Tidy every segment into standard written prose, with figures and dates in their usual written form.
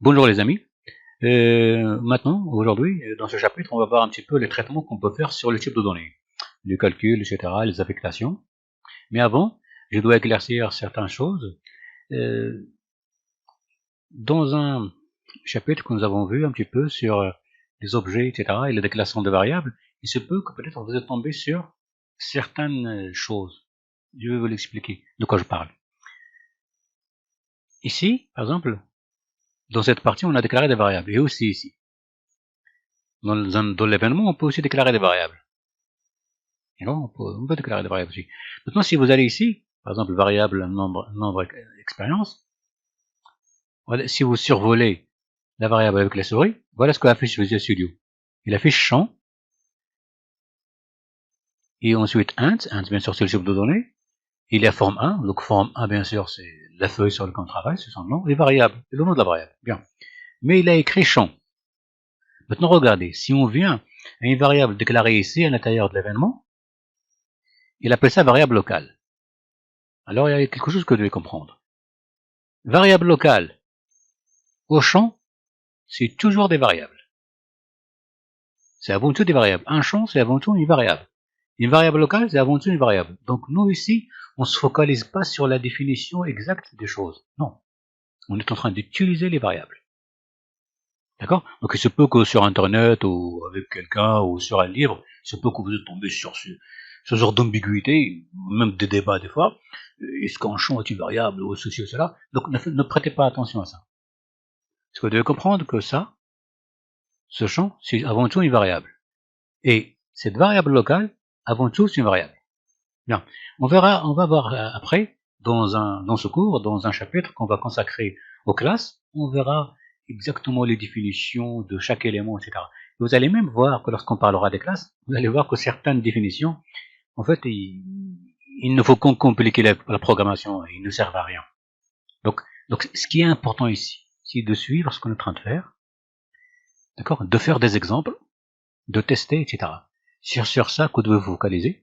Bonjour les amis. Maintenant, aujourd'hui, dans ce chapitre, on va voir un petit peu les traitements qu'on peut faire sur le type de données, le calcul, etc., les affectations. Mais avant, je dois éclaircir certaines choses. Euh, dans un chapitre que nous avons vu un petit peu sur les objets, etc., et la déclaration de variables, il se peut que peut-être vous êtes tombé sur certaines choses. Je vais vous l'expliquer de quoi je parle. Ici, par exemple, dans cette partie, on a déclaré des variables, et aussi ici. Dans l'événement, on peut aussi déclarer des variables. On peut déclarer des variables aussi. Maintenant, si vous allez ici, par exemple, variable nombre expérience, voilà, si vous survolez la variable avec la souris, voilà ce qu'affiche Visual Studio. Il affiche champ, et ensuite int bien sûr c'est le type de données, il y a forme 1, donc forme 1 bien sûr c'est la feuille sur laquelle on travaille, c'est son nom, et variable, c'est le nom de la variable, bien. Mais il a écrit champ. Maintenant regardez, si on vient à une variable déclarée ici à l'intérieur de l'événement, il appelle ça variable locale. Alors il y a quelque chose que vous devez comprendre. Variable locale au champ, c'est toujours des variables. C'est avant tout des variables. Un champ, c'est avant tout une variable. Une variable locale, c'est avant tout une variable. Donc nous ici, on ne se focalise pas sur la définition exacte des choses. Non. On est en train d'utiliser les variables. D'accord? Donc il se peut que sur Internet, ou avec quelqu'un, ou sur un livre, il se peut que vous êtes tombé sur ce genre d'ambiguïté, même des débats des fois. Est-ce qu'un champ est une variable, ou ceci ou cela? Donc ne prêtez pas attention à ça. Parce que vous devez comprendre que ça, ce champ, c'est avant tout une variable. Et cette variable locale, avant tout, c'est une variable. Bien. On va voir après, dans ce cours, dans un chapitre qu'on va consacrer aux classes, on verra exactement les définitions de chaque élément, etc. Vous allez même voir que lorsqu'on parlera des classes, vous allez voir que certaines définitions, en fait, il ne faut qu'on compliquer la programmation, ils ne servent à rien. Donc, ce qui est important ici, c'est de suivre ce qu'on est en train de faire, d'accord, de faire des exemples, de tester, etc. C'est sur ça que vous devez vous focaliser.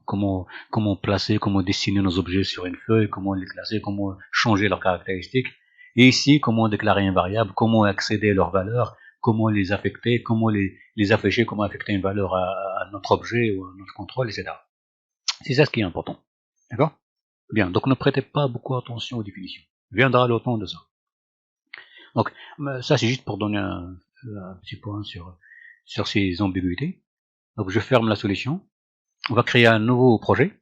Comment placer, comment dessiner nos objets sur une feuille, comment les classer, comment changer leurs caractéristiques. Et ici, comment déclarer une variable, comment accéder à leurs valeurs, comment les affecter, comment les afficher, comment affecter une valeur à notre objet ou à notre contrôle, etc. C'est ça ce qui est important. D'accord? Bien, donc ne prêtez pas beaucoup attention aux définitions. Viendra le temps de ça. Donc, ça c'est juste pour donner un petit point sur ces ambiguïtés. Donc je ferme la solution. On va créer un nouveau projet.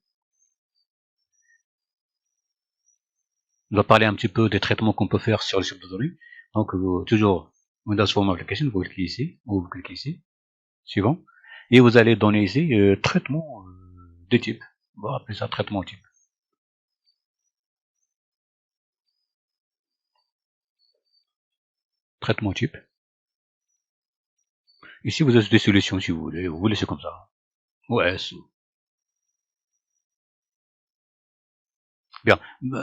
On va parler un petit peu des traitements qu'on peut faire sur les types de données. Donc toujours Windows Form Application, vous cliquez ici, ou vous cliquez ici, suivant, et vous allez donner ici traitement de type. On va appeler ça traitement type. Traitement type. Ici vous avez des solutions si vous laissez comme ça. Ouais, bien.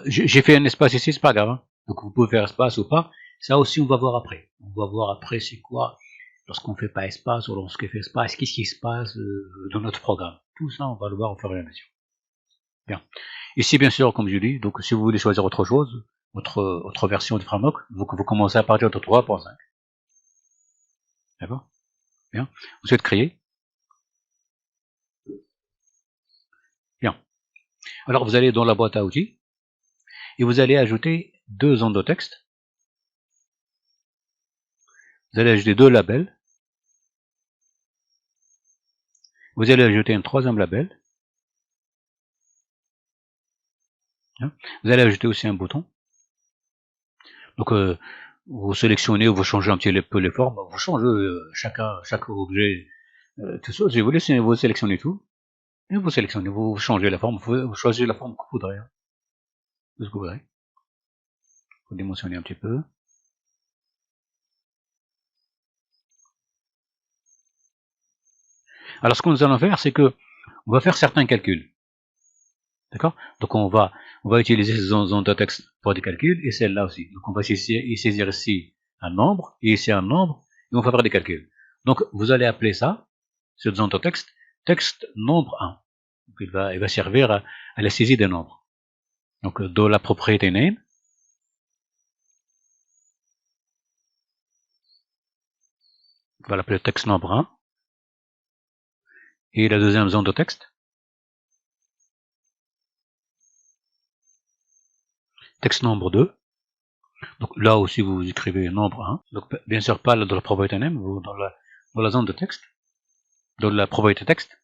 J'ai fait un espace ici, c'est pas grave. Hein. Donc vous pouvez faire espace ou pas. Ça aussi on va voir après. On va voir après c'est quoi lorsqu'on fait pas espace ou lorsqu'on fait espace, qu'est-ce qui se passe dans notre programme. Tout ça on va le voir au fur et à mesure. Bien. Ici bien sûr comme je dis, donc si vous voulez choisir autre chose, autre version du framework, vous commencez à partir de 3.5. D'accord? Bien. Vous êtes créé. Bien. Alors vous allez dans la boîte à outils et vous allez ajouter deux endotextes. Vous allez ajouter deux labels. Vous allez ajouter un troisième label. Vous allez ajouter aussi un bouton. Donc vous sélectionnez ou vous changez un petit peu les formes. Vous changez chaque objet, tout ça. Si vous laissez vous sélectionnez tout. Et vous sélectionnez, vous changez la forme, vous choisissez la forme que vous voudrez. Ce que vous voudrez. Vous dimensionnez un petit peu. Alors ce que nous allons faire, c'est que on va faire certains calculs. D'accord? Donc on va utiliser ces zones de texte pour des calculs et celle-là aussi. Donc on va saisir ici un nombre et ici un nombre et on va faire des calculs. Donc vous allez appeler ça, cette zone de texte nombre 1. Donc il va servir à la saisie des nombres. Donc dans la propriété name, On va l'appeler texte nombre 1. Et la deuxième zone de texte, texte nombre 2. Donc là aussi vous écrivez nombre 1. Donc bien sûr pas dans la propriété name, vous dans la zone de texte, dans la propriété texte.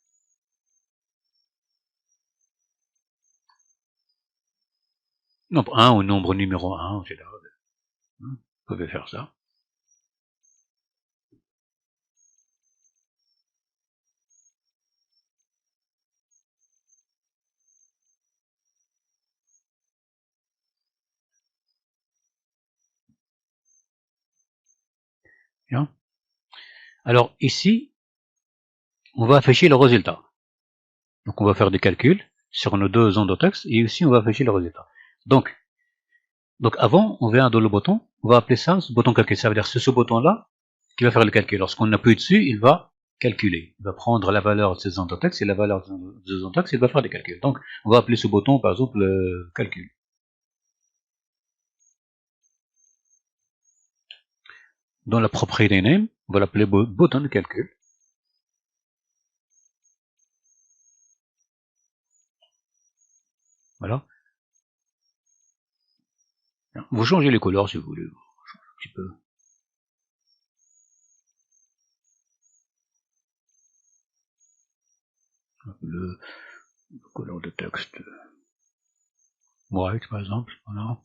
Nombre 1 ou nombre numéro 1, etc. Vous pouvez faire ça. Bien. Alors ici, on va afficher le résultat. Donc on va faire des calculs sur nos deux zones de texte et ici on va afficher le résultat. Donc avant, on vient dans le bouton, on va appeler ça ce bouton calcul. Ça veut dire c'est ce bouton-là qui va faire le calcul. Lorsqu'on appuie dessus, il va calculer. Il va prendre la valeur de ces zones de texte et la valeur de ces zones de texte, il va faire des calculs. Donc on va appeler ce bouton par exemple calcul. Dans la propriété name, on va l'appeler bouton de calcul. Voilà. Vous changez les couleurs si vous voulez. Un petit peu. Le couleur de texte white par exemple. Voilà.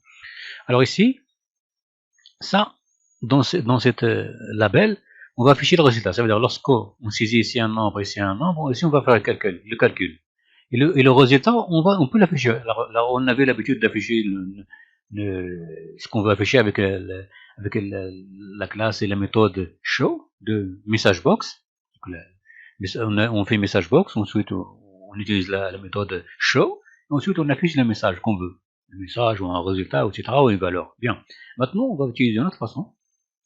Alors ici, ça, dans cette label, on va afficher le résultat. Ça veut dire lorsqu'on saisit ici un nombre, ici un nombre, ici on va faire le calcul. Et le résultat, on peut l'afficher. Là, on avait l'habitude d'afficher ce qu'on veut afficher avec la classe et la méthode show de message box. On fait message box, ensuite on utilise la méthode show, et ensuite on affiche le message qu'on veut. Le message ou un résultat, etc. ou une valeur. Bien. Maintenant, on va utiliser une autre façon.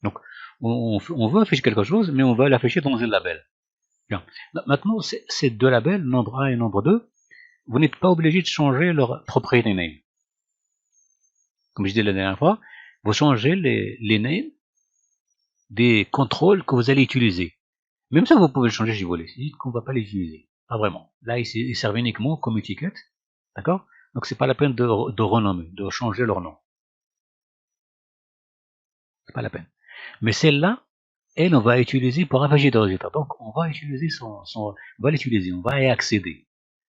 Donc, on veut afficher quelque chose, mais on va l'afficher dans un label. Bien. Maintenant, ces deux labels, nombre 1 et nombre 2, vous n'êtes pas obligé de changer leur propriété name. Comme je disais la dernière fois, vous changez les names des contrôles que vous allez utiliser. Même ça, vous pouvez le changer si vous voulez. C'est juste qu'on ne va pas les utiliser. Pas vraiment. Là, ils servent uniquement comme étiquette. D'accord? Donc, c'est pas la peine de renommer, de changer leur nom. C'est pas la peine. Mais celle-là, elle, on va utiliser pour afficher des résultats. Donc, on va utiliser on va l'utiliser, on va y accéder.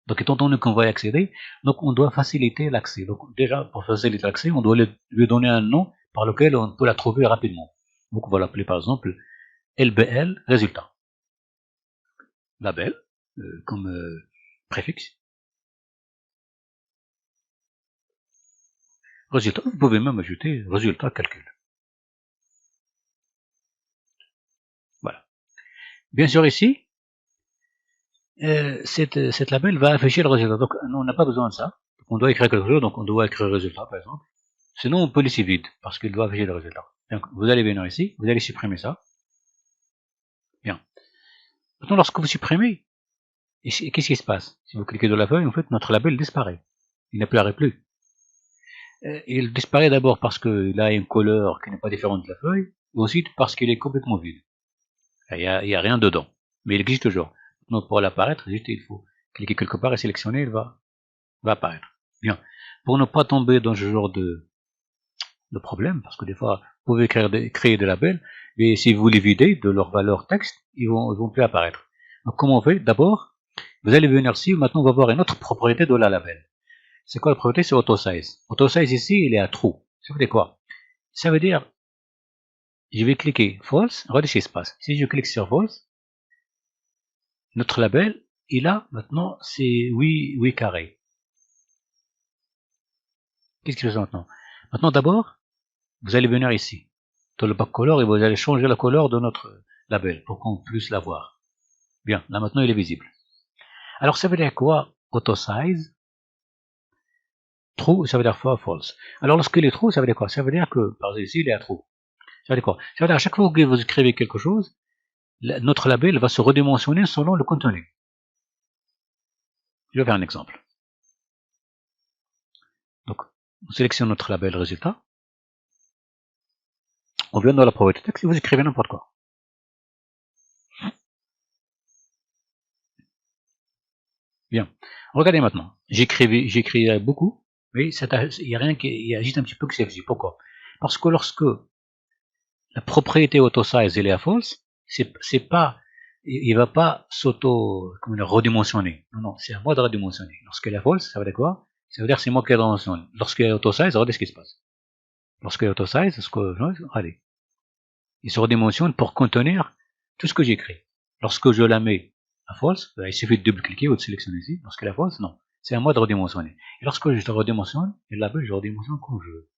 Donc, étant donné qu'on va y accéder, donc on doit faciliter l'accès. Donc, déjà, pour faciliter l'accès, on doit lui donner un nom par lequel on peut la trouver rapidement. Donc, on va l'appeler par exemple LBL résultat. Label, comme préfixe. Résultat, vous pouvez même ajouter résultat calcul. Voilà. Bien sûr, ici, cette label va afficher le résultat. Donc, on n'a pas besoin de ça. Donc, on doit écrire quelque chose, donc on doit écrire résultat, par exemple. Sinon, on peut laisser vide, parce qu'il doit afficher le résultat. Donc, vous allez venir ici, vous allez supprimer ça. Bien. Maintenant, lorsque vous supprimez, qu'est-ce qui se passe? Si vous cliquez sur la feuille, en fait, notre label disparaît. Il n'apparaît plus. Il disparaît d'abord parce qu'il a une couleur qui n'est pas différente de la feuille, et ensuite parce qu'il est complètement vide. Il n'y a rien dedans. Mais il existe toujours. Donc, pour l'apparaître, juste il faut cliquer quelque part et sélectionner, il va apparaître. Bien. Pour ne pas tomber dans ce genre de problème, parce que des fois, vous pouvez créer des labels, et si vous les videz de leur valeur texte, ils vont plus apparaître. Donc, comment on fait? D'abord, vous allez venir ici, maintenant on va voir une autre propriété de la label. C'est quoi la propriété? C'est AutoSize. AutoSize ici, il est à true. Ça veut dire quoi? Ça veut dire, je vais cliquer false, regardez ce qui se passe. Si je clique sur false, notre label, il a maintenant, c'est 8 carrés. Qu'est-ce qu'il fait maintenant? Maintenant, d'abord, vous allez venir ici, dans le back color, et vous allez changer la couleur de notre label pour qu'on puisse la voir. Bien, là maintenant il est visible. Alors ça veut dire quoi? AutoSize. True, ça veut dire false. Alors lorsqu'il est true, ça veut dire quoi? Ça veut dire que, par exemple ici, il est à true. Ça veut dire quoi? Ça veut dire à chaque fois que vous écrivez quelque chose, notre label va se redimensionner selon le contenu. Je vais faire un exemple. Donc, on sélectionne notre label résultat. On vient dans la propriété texte et vous écrivez n'importe quoi. Bien. Regardez maintenant. J'écris beaucoup, mais il y a rien il y a juste un petit peu que c'est visible. Pourquoi? Parce que lorsque la propriété auto-size elle est à false, c'est pas, il va pas redimensionner. Non, c'est à moi de redimensionner. Lorsqu'elle est false, ça veut dire quoi? Ça veut dire que c'est moi qui redimensionne. Lorsqu'elle est auto-size, regardez ce qui se passe. Lorsqu'elle est auto-size, allez, il se redimensionne pour contenir tout ce que j'écris. Lorsque je la mets à false, il suffit de double-cliquer ou de sélectionner ici. Lorsqu'elle est à false, non. C'est à moi de redimensionner. Et lorsque je redimensionne, et là-bas, je redimensionne comme je veux.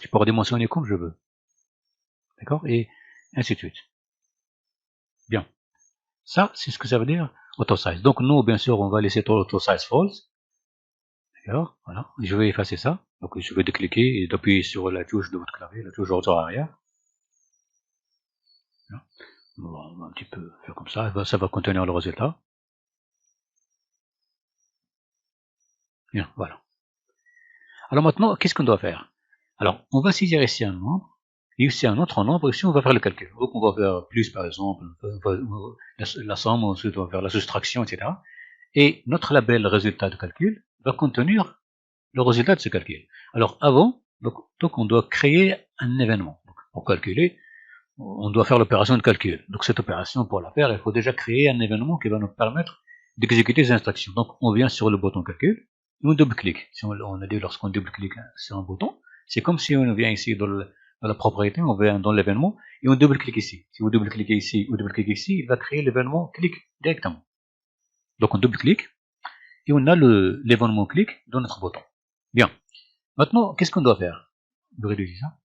Je peux redimensionner comme je veux. D'accord? Et ainsi de suite. Bien. Ça, c'est ce que ça veut dire auto-size. Donc nous, bien sûr, on va laisser auto-size false. D'accord? Voilà. Je vais effacer ça. Donc je vais décliquer et d'appuyer sur la touche de votre clavier, la touche retour arrière. On va un petit peu faire comme ça. Ça va contenir le résultat. Bien, voilà. Alors maintenant, qu'est-ce qu'on doit faire? Alors, on va saisir ici un nombre, et ici un autre nombre, ici on va faire le calcul. Donc on va faire plus par exemple, la somme, ensuite on va faire la soustraction, etc. Et notre label résultat de calcul va contenir le résultat de ce calcul. Alors avant, donc on doit créer un événement. Donc, pour calculer, on doit faire l'opération de calcul. Donc cette opération, pour la faire, il faut déjà créer un événement qui va nous permettre d'exécuter les instructions. Donc on vient sur le bouton calcul, et on double-clique. Si on a dit lorsqu'on double-clique sur un bouton, c'est comme si on vient ici dans la propriété, on vient dans l'événement, et on double-clique ici. Si vous double-cliquez ici ou double-cliquez ici, il va créer l'événement clic directement. Donc on double-clique, et on a l'événement clic dans notre bouton. Bien. Maintenant, qu'est-ce qu'on doit faire? Je réduis ça.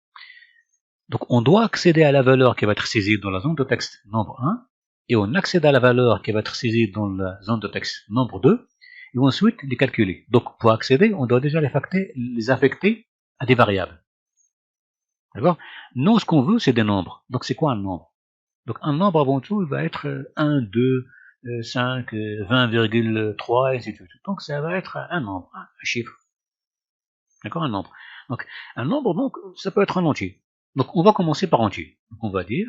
Donc on doit accéder à la valeur qui va être saisie dans la zone de texte nombre 1, et on accède à la valeur qui va être saisie dans la zone de texte nombre 2, et ensuite les calculer. Donc pour accéder, on doit déjà les affecter à des variables. D'accord? Nous, ce qu'on veut, c'est des nombres. Donc c'est quoi un nombre? Donc un nombre, avant tout, il va être 1, 2, 5, 20,3, et ainsi de suite. Donc ça va être un nombre, un chiffre. D'accord? Un nombre. Donc un nombre, donc, ça peut être un entier. Donc on va commencer par entier. Donc on va dire,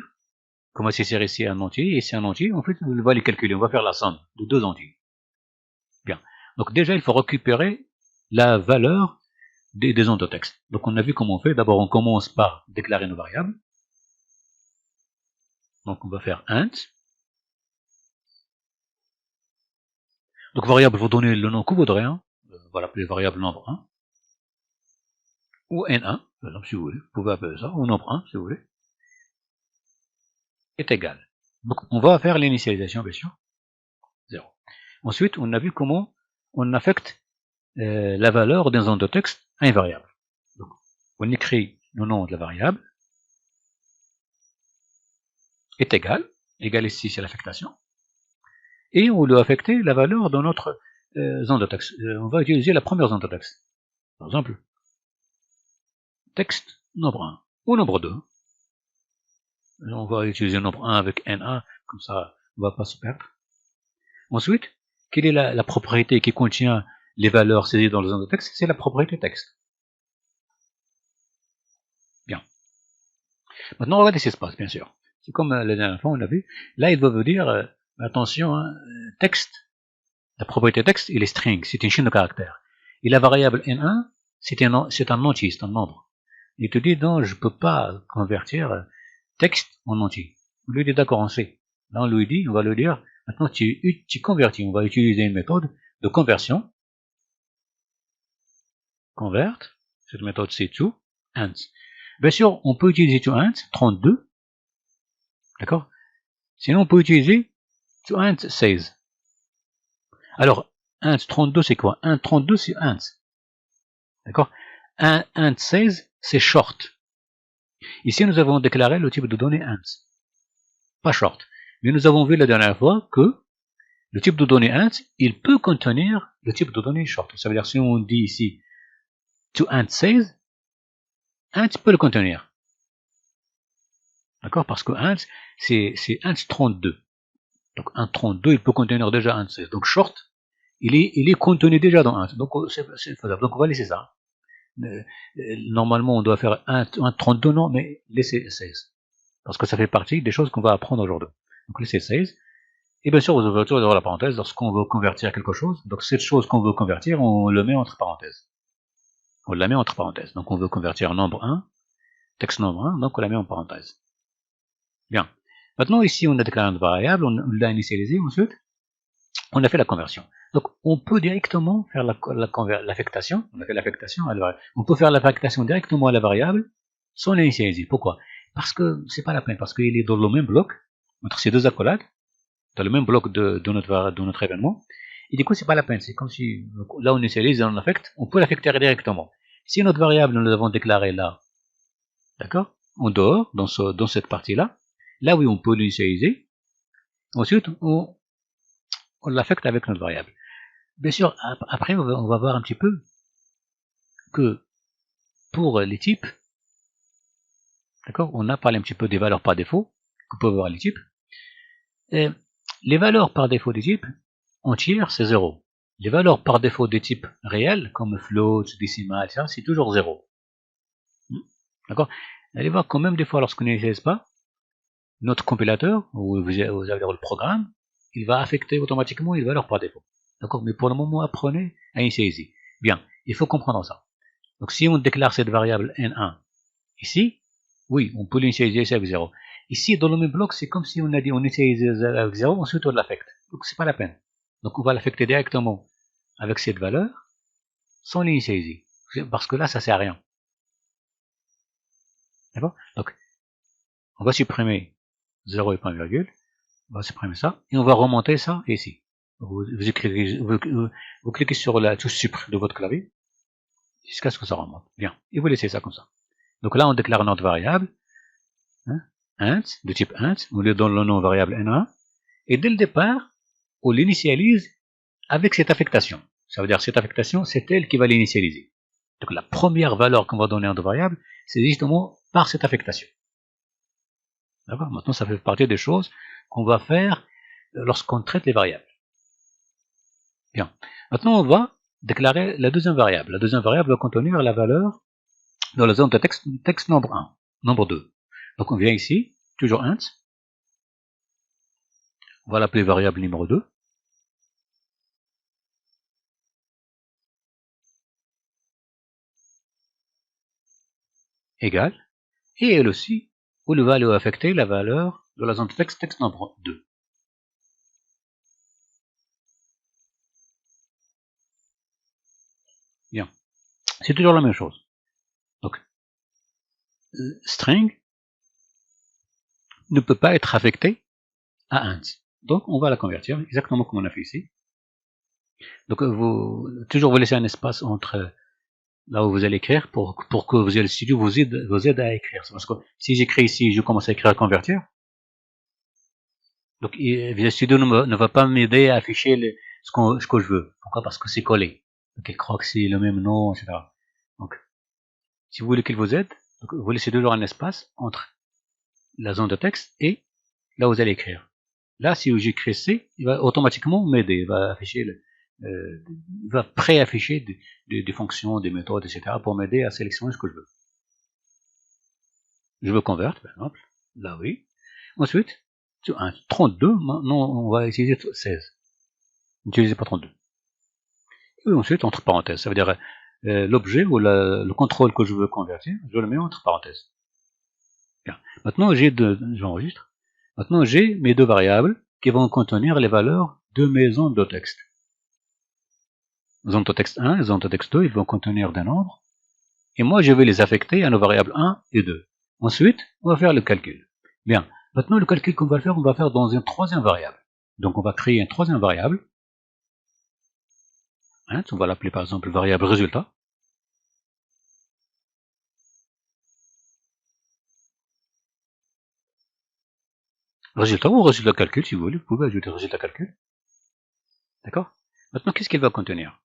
comme on saisir ici un entier, et ici un entier, en fait on va les calculer, on va faire la somme de deux entiers. Bien. Donc déjà il faut récupérer la valeur des zones de texte. Donc on a vu comment on fait. D'abord on commence par déclarer nos variables. Donc on va faire int. Donc variable, vous donnez le nom que vous voudrez. Hein. On va l'appeler variable nombre 1. Ou n1, par exemple, si vous voulez. Vous pouvez appeler ça, ou nombre 1, si vous voulez. Est égal. Donc on va faire l'initialisation, bien sûr. 0. Ensuite, on a vu comment on affecte la valeur d'une zone de texte à une variable. Donc, on écrit le nom de la variable est égal ici c'est l'affectation, et on doit affecter la valeur de notre zone de texte. On va utiliser la première zone de texte. Par exemple, texte nombre 1 ou nombre 2. On va utiliser nombre 1 avec N1, comme ça on ne va pas se perdre. Ensuite, quelle est la propriété qui contient les valeurs saisies dans le zone de texte? C'est la propriété texte. Bien. Maintenant, regardez ce qui se passe, bien sûr. C'est comme la dernière fois, on a vu. Là, il va vous dire, attention, hein, texte. La propriété texte, il est string, c'est une chaîne de caractères. Et la variable N1, c'est un entier, c'est un nombre. Il te dit, non, je ne peux pas convertir texte en entier. On lui dit, d'accord, on sait. Là, on va lui dire, maintenant, tu convertis. On va utiliser une méthode de conversion. Convert. Cette méthode, c'est to int. Bien sûr, on peut utiliser to int 32. D'accord? Sinon, on peut utiliser to int 16. Alors, int 32, c'est quoi? Int 32, c'est int. D'accord? Int 16, c'est short. Ici, nous avons déclaré le type de données int. Pas short. Mais nous avons vu la dernière fois que le type de données int, il peut contenir le type de données short. Ça veut dire, si on dit ici to int 16, int peut le contenir. D'accord? Parce que int, c'est int 32. Donc, int 32, il peut contenir déjà int 16. Donc, short, il est contenu déjà dans int. Donc, c'est faisable. Donc, on va laisser ça. Normalement, on doit faire un 32, non, mais laissez 16. Parce que ça fait partie des choses qu'on va apprendre aujourd'hui. Donc laissez 16. Et bien sûr, aux ouvertures de la parenthèse, lorsqu'on veut convertir quelque chose, donc cette chose qu'on veut convertir, on le met entre parenthèses. On la met entre parenthèses. Donc on veut convertir nombre 1, texte nombre 1, donc on la met en parenthèse. Bien. Maintenant, ici, on a déclaré une variable, on l'a initialisé, ensuite, on a fait la conversion. Donc, on peut directement faire l'affectation, on a fait l'affectation à la variable. On peut faire l'affectation directement à la variable sans l'initialiser. Pourquoi? Parce que c'est pas la peine, parce qu'il est dans le même bloc, entre ces deux accolades, dans le même bloc de notre événement, et du coup, c'est pas la peine. C'est comme si, là, on initialise et on affecte, on peut l'affecter directement. Si notre variable, nous l'avons déclarée là, d'accord, en dehors, dans cette partie-là, là, oui, on peut l'initialiser. Ensuite, on l'affecte avec notre variable. Bien sûr, après, on va voir un petit peu que pour les types, d'accord, on a parlé un petit peu des valeurs par défaut, que peuvent avoir les types. Et les valeurs par défaut des types entières, c'est 0. Les valeurs par défaut des types réels, comme float, décimal, etc., c'est toujours 0. D'accord? Allez voir quand même des fois, lorsqu'on n'utilise pas, notre compilateur, ou vous avez le programme, il va affecter automatiquement les valeurs par défaut. D'accord? Mais pour le moment, apprenez à initialiser. Bien, il faut comprendre ça. Donc si on déclare cette variable n1 ici, oui, on peut l'initialiser avec 0. Ici, dans le même bloc, c'est comme si on a dit on initialise avec 0, ensuite on l'affecte. Donc c'est pas la peine. Donc on va l'affecter directement avec cette valeur, sans l'initialiser. Parce que là, ça sert à rien. D'accord? Donc, on va supprimer 0 et point virgule. On va supprimer ça. Et on va remonter ça ici. Vous cliquez sur la touche supr de votre clavier jusqu'à ce que ça remonte. Bien. Et vous laissez ça comme ça. Donc là, on déclare notre variable, hein, int, de type int, on lui donne le nom variable n1, et dès le départ, on l'initialise avec cette affectation. Ça veut dire cette affectation, c'est elle qui va l'initialiser. Donc la première valeur qu'on va donner à notre variable, c'est justement par cette affectation. D'accord? Maintenant, ça fait partie des choses qu'on va faire lorsqu'on traite les variables. Bien. Maintenant, on va déclarer la deuxième variable. La deuxième variable va contenir la valeur dans la zone de texte nombre 1, nombre 2. Donc on vient ici, toujours int. On va l'appeler variable numéro 2. Égale. Et elle aussi, où le va aller affecter la valeur de la zone de texte nombre 2. Bien. C'est toujours la même chose. Donc, string ne peut pas être affecté à int. Donc, on va la convertir exactement comme on a fait ici. Donc, toujours vous laissez un espace entre là où vous allez écrire pour que Visual Studio vous aide à écrire. Parce que si j'écris ici, je commence à écrire à convertir. Donc, Visual Studio ne va pas m'aider à afficher ce que je veux. Pourquoi? Parce que c'est collé. Donc, il croit que c'est le même nom, etc. Donc, si vous voulez qu'il vous aide, donc, vous laissez toujours un espace entre la zone de texte et là où vous allez écrire. Là, si j'écris C, il va automatiquement m'aider. Il va afficher il va pré-afficher des fonctions, des méthodes, etc. pour m'aider à sélectionner ce que je veux. Je veux convert, par exemple. Là, oui. Ensuite, sur un 32, maintenant, on va utiliser 16. N'utilisez pas 32. Et ensuite, entre parenthèses. Ça veut dire l'objet ou le contrôle que je veux convertir, je le mets entre parenthèses. Bien. Maintenant, j'enregistre. Maintenant, j'ai mes deux variables qui vont contenir les valeurs de mes zones de texte. Zone de texte 1 et zone de texte 2, ils vont contenir des nombres. Et moi, je vais les affecter à nos variables 1 et 2. Ensuite, on va faire le calcul. Bien. Maintenant, le calcul qu'on va faire, on va faire dans une troisième variable. Donc, on va créer une troisième variable. Hein, on va l'appeler par exemple variable résultat. Résultat ou résultat calcul, si vous voulez, vous pouvez ajouter résultat calcul. D'accord? Maintenant, qu'est-ce qu'il va contenir?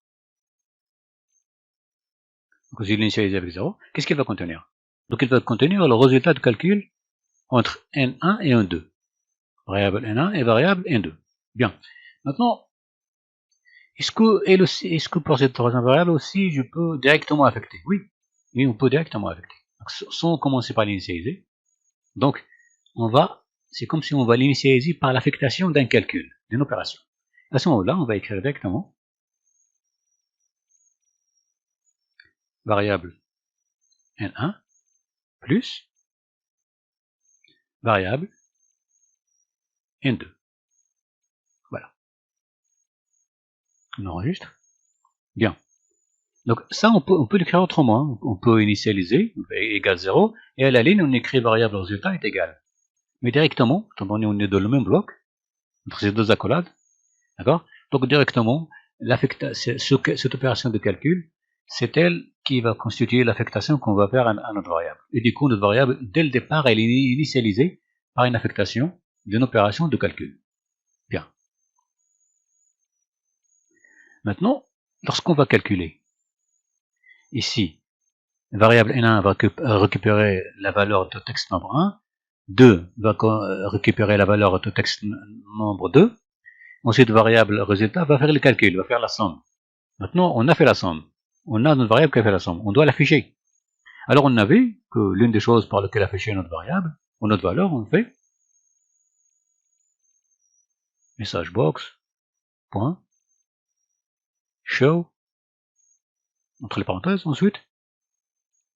Donc, je l'initialise avec 0. Qu'est-ce qu'il va contenir? Donc, il va contenir le résultat de calcul entre n1 et n2. Variable n1 et variable n2. Bien. Maintenant, est-ce que pour cette troisième variable aussi, je peux directement affecter? Oui. Oui, on peut directement affecter. Donc, sans commencer par l'initialiser. Donc, c'est comme si on va l'initialiser par l'affectation d'un calcul, d'une opération. À ce moment-là, on va écrire directement variable n1 plus variable n2. Voilà. On enregistre. Bien. Donc ça, on peut l'écrire autrement. On peut initialiser, égal 0, et à la ligne, on écrit variable résultat est égal. Mais directement, étant donné qu'on est dans le même bloc, entre ces deux accolades, d'accord? Donc directement, cette opération de calcul, c'est elle qui va constituer l'affectation qu'on va faire à notre variable. Et du coup, notre variable, dès le départ, elle est initialisée par une affectation d'une opération de calcul. Bien. Maintenant, lorsqu'on va calculer, ici, variable n1 va récupérer la valeur de texte nombre 1, 2 va récupérer la valeur de texte nombre 2, ensuite variable résultat va faire le calcul, va faire la somme. Maintenant, on a fait la somme. On a notre variable qui a fait la somme. On doit l'afficher. Alors, on a vu que l'une des choses par lesquelles afficher notre variable, ou notre valeur, on fait message box, point, show, entre les parenthèses, ensuite,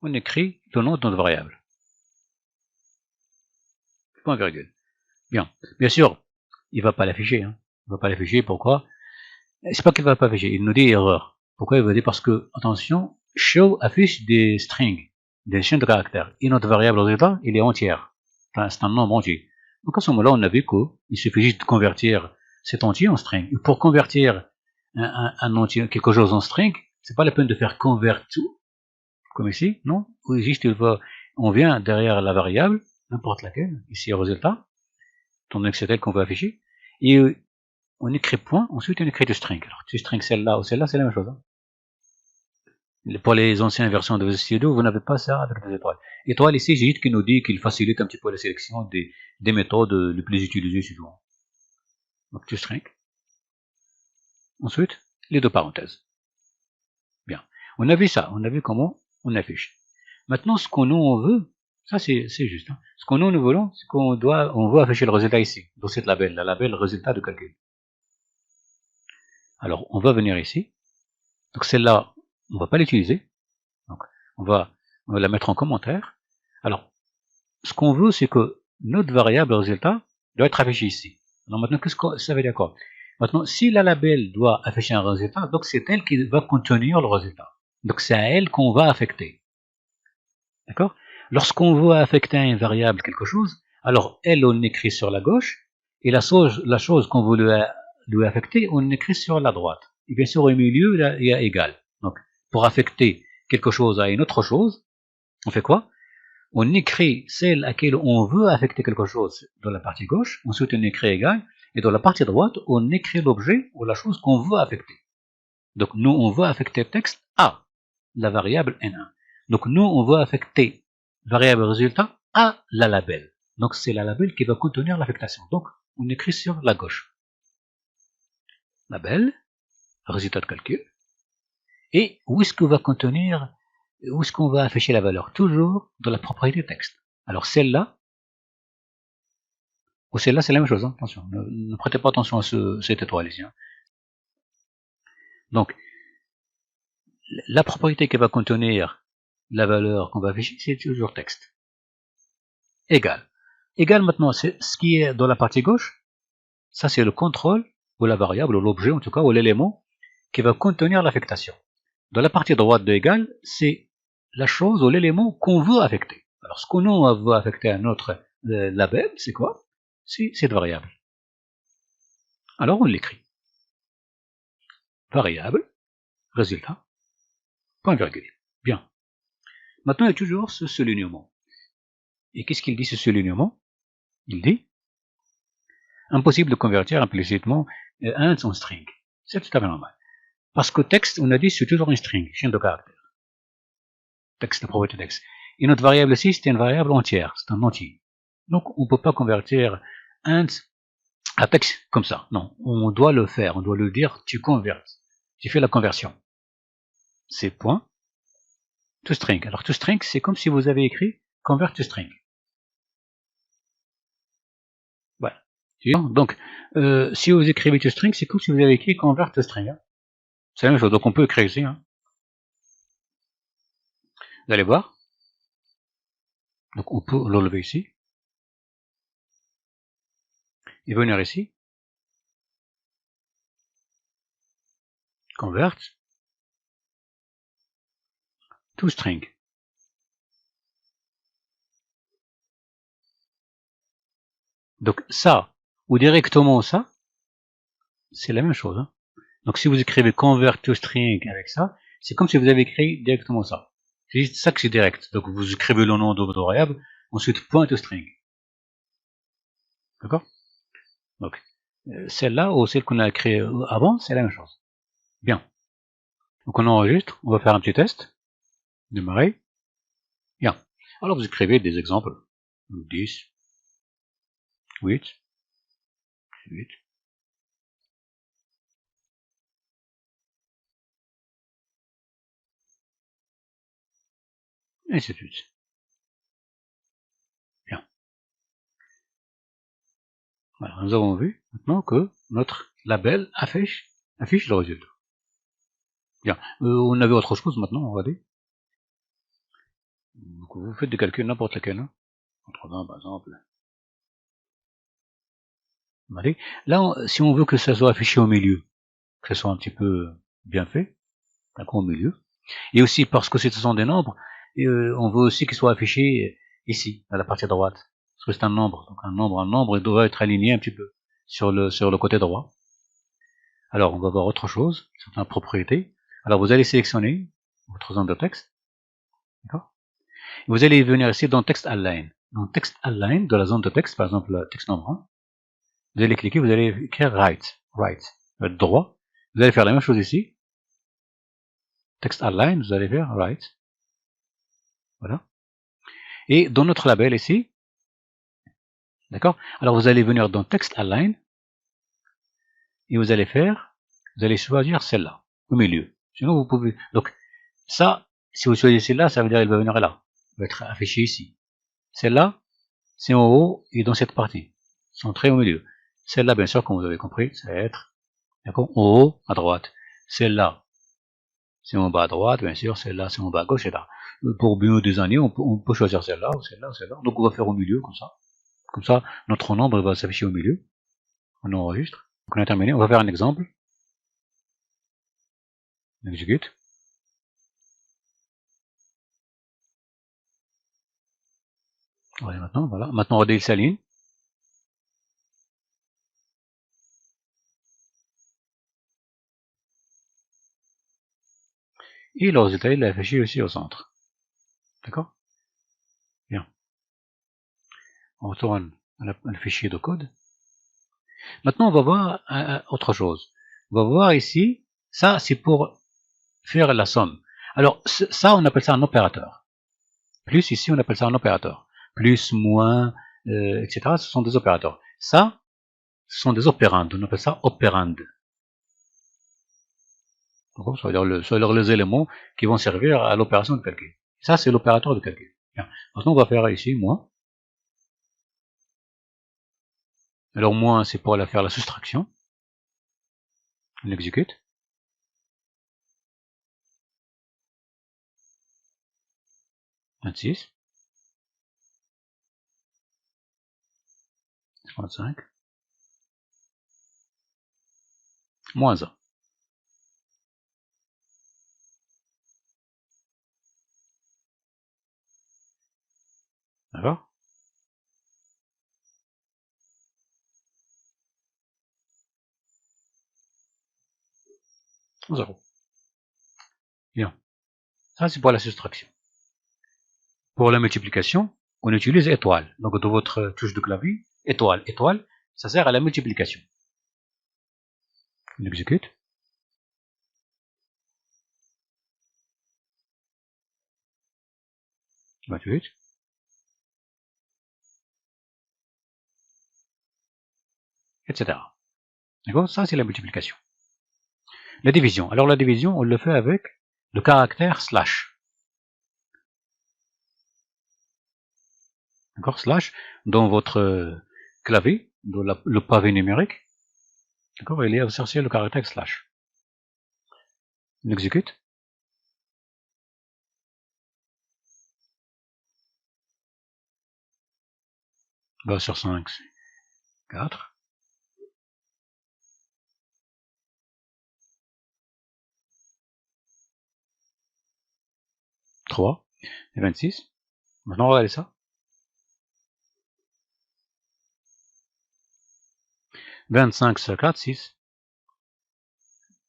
on écrit le nom de notre variable. Point virgule. Bien. Bien sûr, il ne va pas l'afficher. Hein. Il ne va pas l'afficher. Pourquoi? C'est pas qu'il ne va pas afficher. Il nous dit erreur. Pourquoi il va dire? Parce que, attention, show affiche des strings, des chaînes de caractères. Et notre variable résultat, il est entière. Enfin, c'est un nombre entier. Donc à ce moment-là, on a vu qu'il suffit juste de convertir cet entier en string. Et pour convertir un entier, quelque chose en string, c'est pas la peine de faire convert to, comme ici, non? Ou juste on vient derrière la variable, n'importe laquelle, ici résultat, étant donné que c'est elle qu'on veut afficher, et on écrit point, ensuite on écrit du string. Alors tu string celle-là ou celle-là, c'est la même chose. Hein. Pour les anciennes versions de Visual Studio, vous n'avez pas ça avec des étoiles. Étoile ici, j'ai juste qui nous dit qu'il facilite un petit peu la sélection des méthodes les plus utilisées souvent. Donc tu string. Ensuite, les deux parenthèses. Bien. On a vu ça, on a vu comment on affiche. Maintenant, ce qu'on nous veut, ça c'est juste. Hein. Ce qu'on nous voulons, c'est qu'on veut afficher le résultat ici, dans cette label, la label résultat de calcul. Alors, on va venir ici. Donc celle-là, on ne va pas l'utiliser. Donc, on va la mettre en commentaire. Alors, ce qu'on veut, c'est que notre variable résultat doit être affichée ici. Alors maintenant, qu'est-ce que ça veut dire quoi? Maintenant, si la label doit afficher un résultat, donc c'est elle qui va contenir le résultat. Donc c'est à elle qu'on va affecter. D'accord? Lorsqu'on veut affecter à une variable quelque chose, alors elle, on écrit sur la gauche, et la chose qu'on veut lui affecter, on écrit sur la droite. Et bien sûr, au milieu, il y a égal. Donc, pour affecter quelque chose à une autre chose, on fait quoi? On écrit celle à laquelle on veut affecter quelque chose dans la partie gauche, ensuite on écrit égal, et dans la partie droite, on écrit l'objet ou la chose qu'on veut affecter. Donc, nous, on veut affecter texte à la variable n1. Donc, nous, on veut affecter variable résultat à la label. Donc, c'est la label qui va contenir l'affectation. Donc, on écrit sur la gauche. Label, résultat de calcul. Et où est-ce qu'on va contenir, où est-ce qu'on va afficher la valeur? Toujours dans la propriété texte. Alors, celle-là, ou celle-là, c'est la même chose. Hein. Attention, ne prêtez pas attention à cette étoile ici. Hein. Donc, la propriété qui va contenir la valeur qu'on va afficher, c'est toujours texte. Égal. Égal maintenant, c'est ce qui est dans la partie gauche. Ça, c'est le contrôle, ou la variable, ou l'objet en tout cas, ou l'élément qui va contenir l'affectation. Dans la partie droite de égal, c'est la chose ou l'élément qu'on veut affecter. Alors, ce qu'on veut affecter à notre label, c'est quoi? C'est cette variable. Alors, on l'écrit. Variable, résultat, point virgule. Bien. Maintenant, il y a toujours ce soulignement. Et qu'est-ce qu'il dit ce soulignement? Il dit impossible de convertir implicitement int en string. C'est tout à fait normal. Parce que texte, on a dit, c'est toujours une string, chaîne de caractères. Texte, la propriété texte. Et notre variable ici, c'est une variable entière, c'est un entier. Donc, on ne peut pas convertir int à texte comme ça. Non, on doit le faire, on doit le dire, tu convertes. Tu fais la conversion. C'est point. toString. Alors toString, c'est comme si vous avez écrit convert toString. Voilà. Donc, si vous écrivez toString, c'est comme si vous avez écrit convert toString. Hein. C'est la même chose. Donc on peut écrire ici. Hein. Vous allez voir. Donc on peut l'enlever ici. Et venir ici. Convert toString. Donc ça, ou directement ça, c'est la même chose. Hein. Donc si vous écrivez convert toString avec ça, c'est comme si vous avez écrit directement ça. C'est juste ça que c'est direct. Donc vous écrivez le nom de votre variable, ensuite point toString. D'accord? Donc celle-là ou celle qu'on a créée avant, c'est la même chose. Bien. Donc on enregistre, on va faire un petit test. Démarrer. Bien. Alors vous écrivez des exemples. 10, 8, 8. Et ainsi de suite. Bien. Voilà, nous avons vu maintenant que notre label affiche le résultat. Bien. On avait autre chose maintenant, regardez. Donc vous faites des calculs n'importe lequel. Hein. 80 par exemple. Regardez. Là, si on veut que ça soit affiché au milieu, que ce soit un petit peu bien fait, d'accord, au milieu. Et aussi parce que ce sont des nombres, on veut aussi qu'ils soient affichés ici, à la partie droite. Parce que c'est un nombre. Donc un nombre, il doit être aligné un petit peu sur le côté droit. Alors on va voir autre chose, certaines propriétés. Alors vous allez sélectionner votre zone de texte. D'accord. Vous allez venir ici dans Text Align. Dans Text Align de la zone de texte, par exemple texte nombre 1, vous allez cliquer, vous allez écrire right, droit. Vous allez faire la même chose ici. Text Align, vous allez faire right. Voilà. Et dans notre label ici, d'accord. Alors vous allez venir dans Text Align et vous allez choisir celle-là, au milieu. Sinon vous pouvez. Donc ça, si vous choisissez là, ça veut dire qu'il va venir là. Il va être affiché ici. Celle-là, c'est en haut et dans cette partie, centré au milieu. Celle-là, bien sûr, comme vous avez compris, ça va être en haut à droite. Celle-là, c'est en bas à droite, bien sûr. Celle-là, c'est en bas à gauche, et là. Pour mieux désigner, on peut choisir celle-là ou celle-là ou celle-là. Donc on va faire au milieu, comme ça. Comme ça, notre nombre va s'afficher au milieu. On enregistre. Donc on a terminé. On va faire un exemple. On exécute. Voilà, maintenant, voilà. Maintenant, regardez, il s'aligne. Et le résultat, il est affiché aussi au centre. D'accord? Bien. On retourne le fichier de code. Maintenant, on va voir autre chose. On va voir ici, ça, c'est pour faire la somme. Alors, ça, on appelle ça un opérateur. Plus, ici, on appelle ça un opérateur. Plus, moins, etc. Ce sont des opérateurs. Ça, ce sont des opérandes. On appelle ça opérande. Ça veut dire les éléments qui vont servir à l'opération de calcul. Ça, c'est l'opérateur de calcul. Bien. Maintenant, on va faire ici moins. Alors, moins, c'est pour faire la soustraction. On exécute. « 26. 55. Moins 1. D'accord? Zéro. Bien. Ça, c'est pour la soustraction. Pour la multiplication, on utilise étoile. Donc, de votre touche de clavier, étoile, étoile, ça sert à la multiplication. On exécute. « 28. » etc. D'accord? Ça, c'est la multiplication. La division. Alors, la division, on le fait avec le caractère slash. d'accord, slash, dans votre clavier, dans le pavé numérique, d'accord, il est associé le caractère slash. On exécute. Bah, sur 5, c'est 4. 3 et 26. Maintenant, on va regarder ça. 25 sur 4, 6.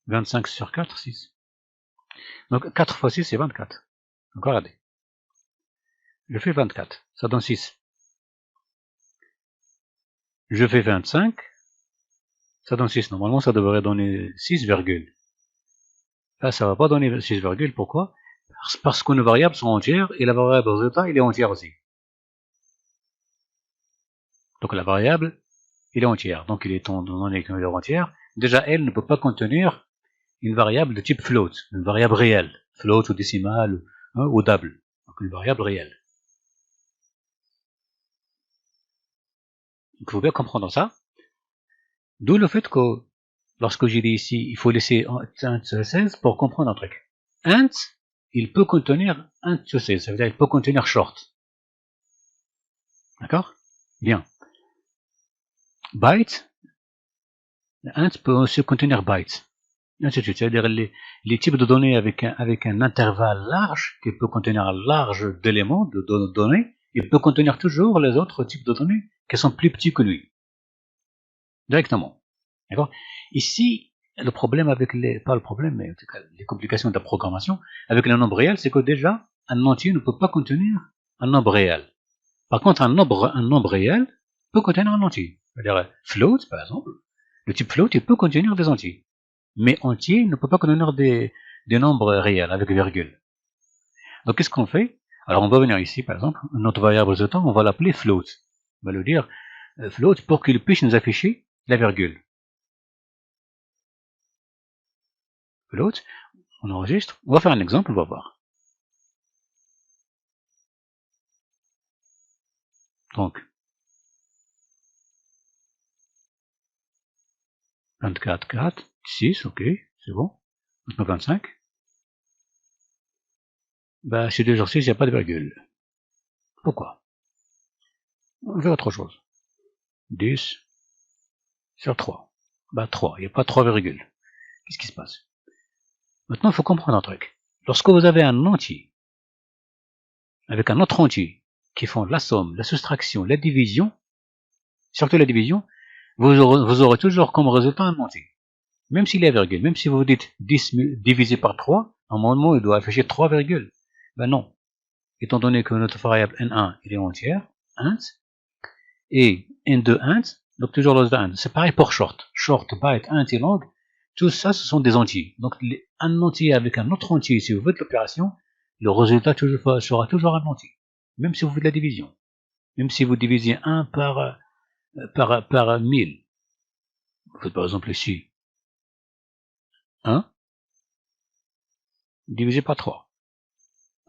25 sur 4, 6. Donc 4 fois 6, c'est 24. Donc regardez. Je fais 24, ça donne 6. Je fais 25, ça donne 6. Normalement, ça devrait donner 6, là, ça ne va pas donner 6, pourquoi? Parce que nos variables sont entières et la variable résultat, il est entière aussi. Donc la variable, il est entière. Donc il est donné qu'elle est entière. Déjà, elle ne peut pas contenir une variable de type float, une variable réelle. Float ou décimale ou double. Donc une variable réelle. Il faut bien comprendre ça. D'où le fait que, lorsque j'ai dit ici, il faut laisser int 16 pour comprendre un truc. Int, il peut contenir int 16, ça veut dire qu'il peut contenir short. D'accord? Bien. Byte, int peut aussi contenir byte. C'est-à-dire les types de données avec un intervalle large, qui peut contenir un large d'éléments de données, il peut contenir toujours les autres types de données qui sont plus petits que lui. Directement. D'accord? Ici, le problème avec pas le problème, mais en tout cas, les complications de la programmation, avec le nombre réel, c'est que déjà, un entier ne peut pas contenir un nombre réel. Par contre, un nombre réel peut contenir un entier. C'est-à-dire, float, par exemple, le type float, il peut contenir des entiers. Mais entier ne peut pas contenir des nombres réels avec virgule. Donc, qu'est-ce qu'on fait? Alors, on va venir ici, par exemple, notre variable résultat, on va l'appeler float. On va lui dire float pour qu'il puisse nous afficher la virgule. Float, on enregistre, on va faire un exemple, on va voir. Donc, 24, 4, 6, ok, c'est bon. Maintenant 25. Ben, chez 2 sur 6, il n'y a pas de virgule. Pourquoi? On fait autre chose. 10 sur 3. Ben, 3, il n'y a pas 3 virgules. Qu'est-ce qui se passe? Maintenant, il faut comprendre un truc. Lorsque vous avez un entier, avec un autre entier, qui font la somme, la soustraction, la division, surtout la division, vous aurez toujours comme résultat un entier. Même s'il y a virgule, même si vous dites 10 divisé par 3, normalement, il doit afficher 3 virgules. Ben non. Étant donné que notre variable n1, il est entière, int, et n2, int, donc toujours le int. C'est pareil pour short. Short, byte, int et long, tout ça, ce sont des entiers. Donc, un entier avec un autre entier, si vous faites l'opération, le résultat sera toujours un entier. Même si vous faites la division. Même si vous divisez 1 par 1000. Vous faites par exemple ici 1 divisé par 3.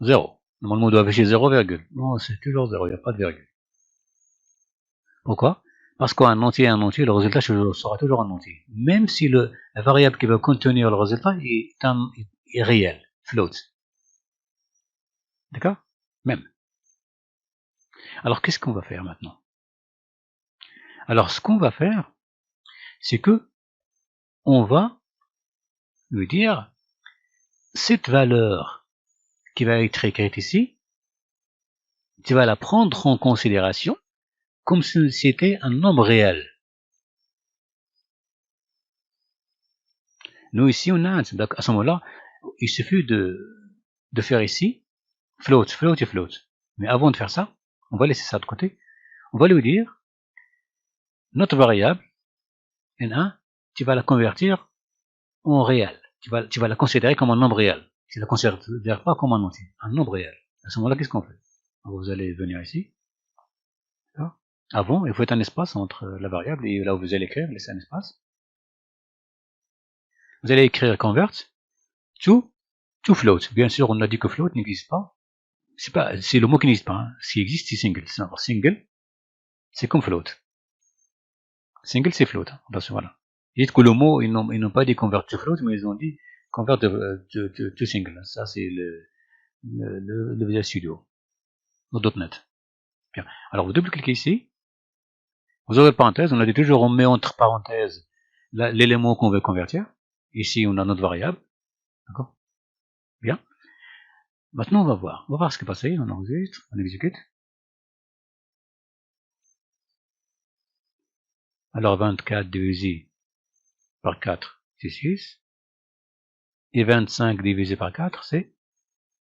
0. Normalement, on doit afficher 0, non, c'est toujours 0, il n'y a pas de virgule. Pourquoi? Parce qu'un entier est un entier, le résultat sera toujours un entier. Même si la variable qui va contenir le résultat est réel, float. D'accord? Même. Alors, qu'est-ce qu'on va faire maintenant? Alors, ce qu'on va faire, c'est que on va lui dire cette valeur qui va être écrite ici, tu vas la prendre en considération comme si c'était un nombre réel. Nous, ici, on a, donc à ce moment-là, il suffit de faire ici float. Mais avant de faire ça, on va laisser ça de côté. On va lui dire notre variable n1, tu vas la convertir en réel. Tu vas la considérer comme un nombre réel. Tu ne la considères pas comme un entier, un nombre réel. À ce moment-là, qu'est-ce qu'on fait? Vous allez venir ici. Avant, il faut être un espace entre la variable et là où vous allez écrire, laissez un espace. Vous allez écrire convert to float. Bien sûr, on a dit que float n'existe pas. c'est le mot qui n'existe pas. Hein. Ce qui existe, c'est single. Single, c'est comme float. Single, c'est float. Hein. Attention, voilà. Ils disent que le mot, ils n'ont pas dit convert to float, mais ils ont dit convert to single. Ça, c'est le Visual Studio. Au .NET. Bien. Alors, vous double-cliquez ici. Vous aurez parenthèse. On a dit toujours, on met entre parenthèses l'élément qu'on veut convertir. Ici, on a notre variable. D'accord? Bien. Maintenant, on va voir. On va voir ce qui est passé. On enregistre, on exécute. Alors, 24 divisé par 4, c'est 6. Et 25 divisé par 4, c'est...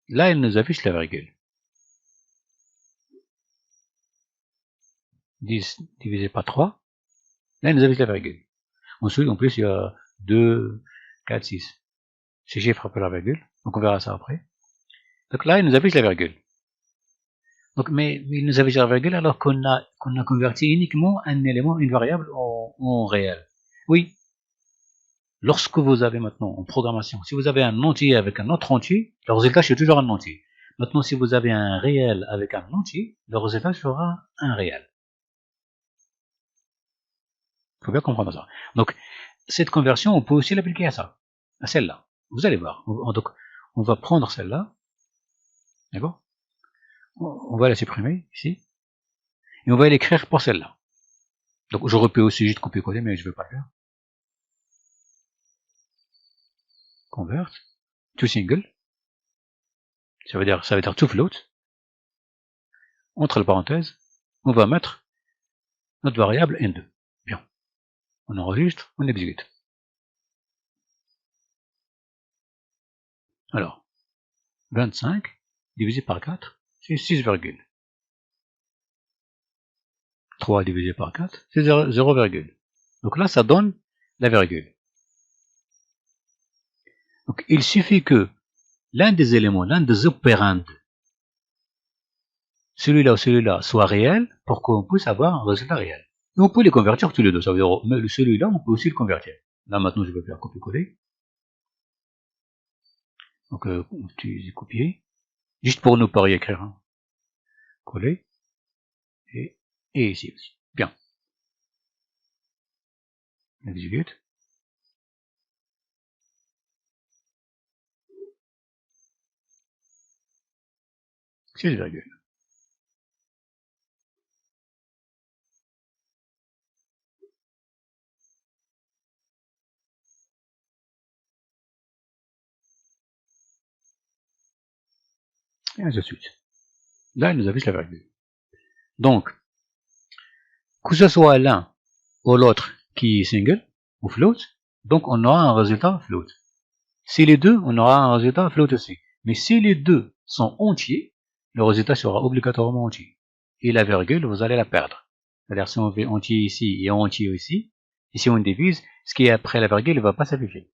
Là, il nous affiche la virgule. 10 divisé par 3. Là, il nous affiche la virgule. Ensuite, en plus, il y a 2, 4, 6. Ces chiffres après la virgule. Donc, on verra ça après. Donc là, il nous affiche la virgule. Donc, mais il nous affiche la virgule alors qu'on a converti uniquement un élément, une variable en réel. Oui. Lorsque vous avez maintenant en programmation, si vous avez un entier avec un autre entier, le résultat c'est toujours un entier. Maintenant, si vous avez un réel avec un entier, le résultat sera un réel. Il faut bien comprendre ça. Donc, cette conversion, on peut aussi l'appliquer à ça, à celle-là. Vous allez voir. Donc, on va prendre celle-là. D'accord? On va la supprimer ici. Et on va l'écrire pour celle-là. Donc, j'aurais pu aussi juste copier-coller, mais je ne vais pas le faire. Convert to single. Ça veut dire to float. Entre les parenthèses, on va mettre notre variable n2. Bien. On enregistre, on exécute. Alors, 25 divisé par 4, c'est 6, 3 divisé par 4, c'est 0, donc là, ça donne la virgule. Donc, il suffit que l'un des éléments, l'un des opérandes, celui-là ou celui-là, soit réel pour qu'on puisse avoir un résultat réel. Et on peut les convertir tous les deux. Ça veut dire, celui-là, on peut aussi le convertir. Là, maintenant, je vais faire copier-coller. Donc, on utilise copier. Juste pour ne pas réécrire. Hein. Coller. Et ici aussi. Bien. On exécute. C'est virgule. Et ainsi de suite. Là, il nous affiche la virgule. Donc, que ce soit l'un ou l'autre qui est single ou float, donc on aura un résultat float. Si les deux, on aura un résultat float aussi. Mais si les deux sont entiers, le résultat sera obligatoirement entier. Et la virgule, vous allez la perdre. C'est-à-dire si on fait entier ici et entier ici, et si on divise, ce qui est après la virgule ne va pas s'afficher.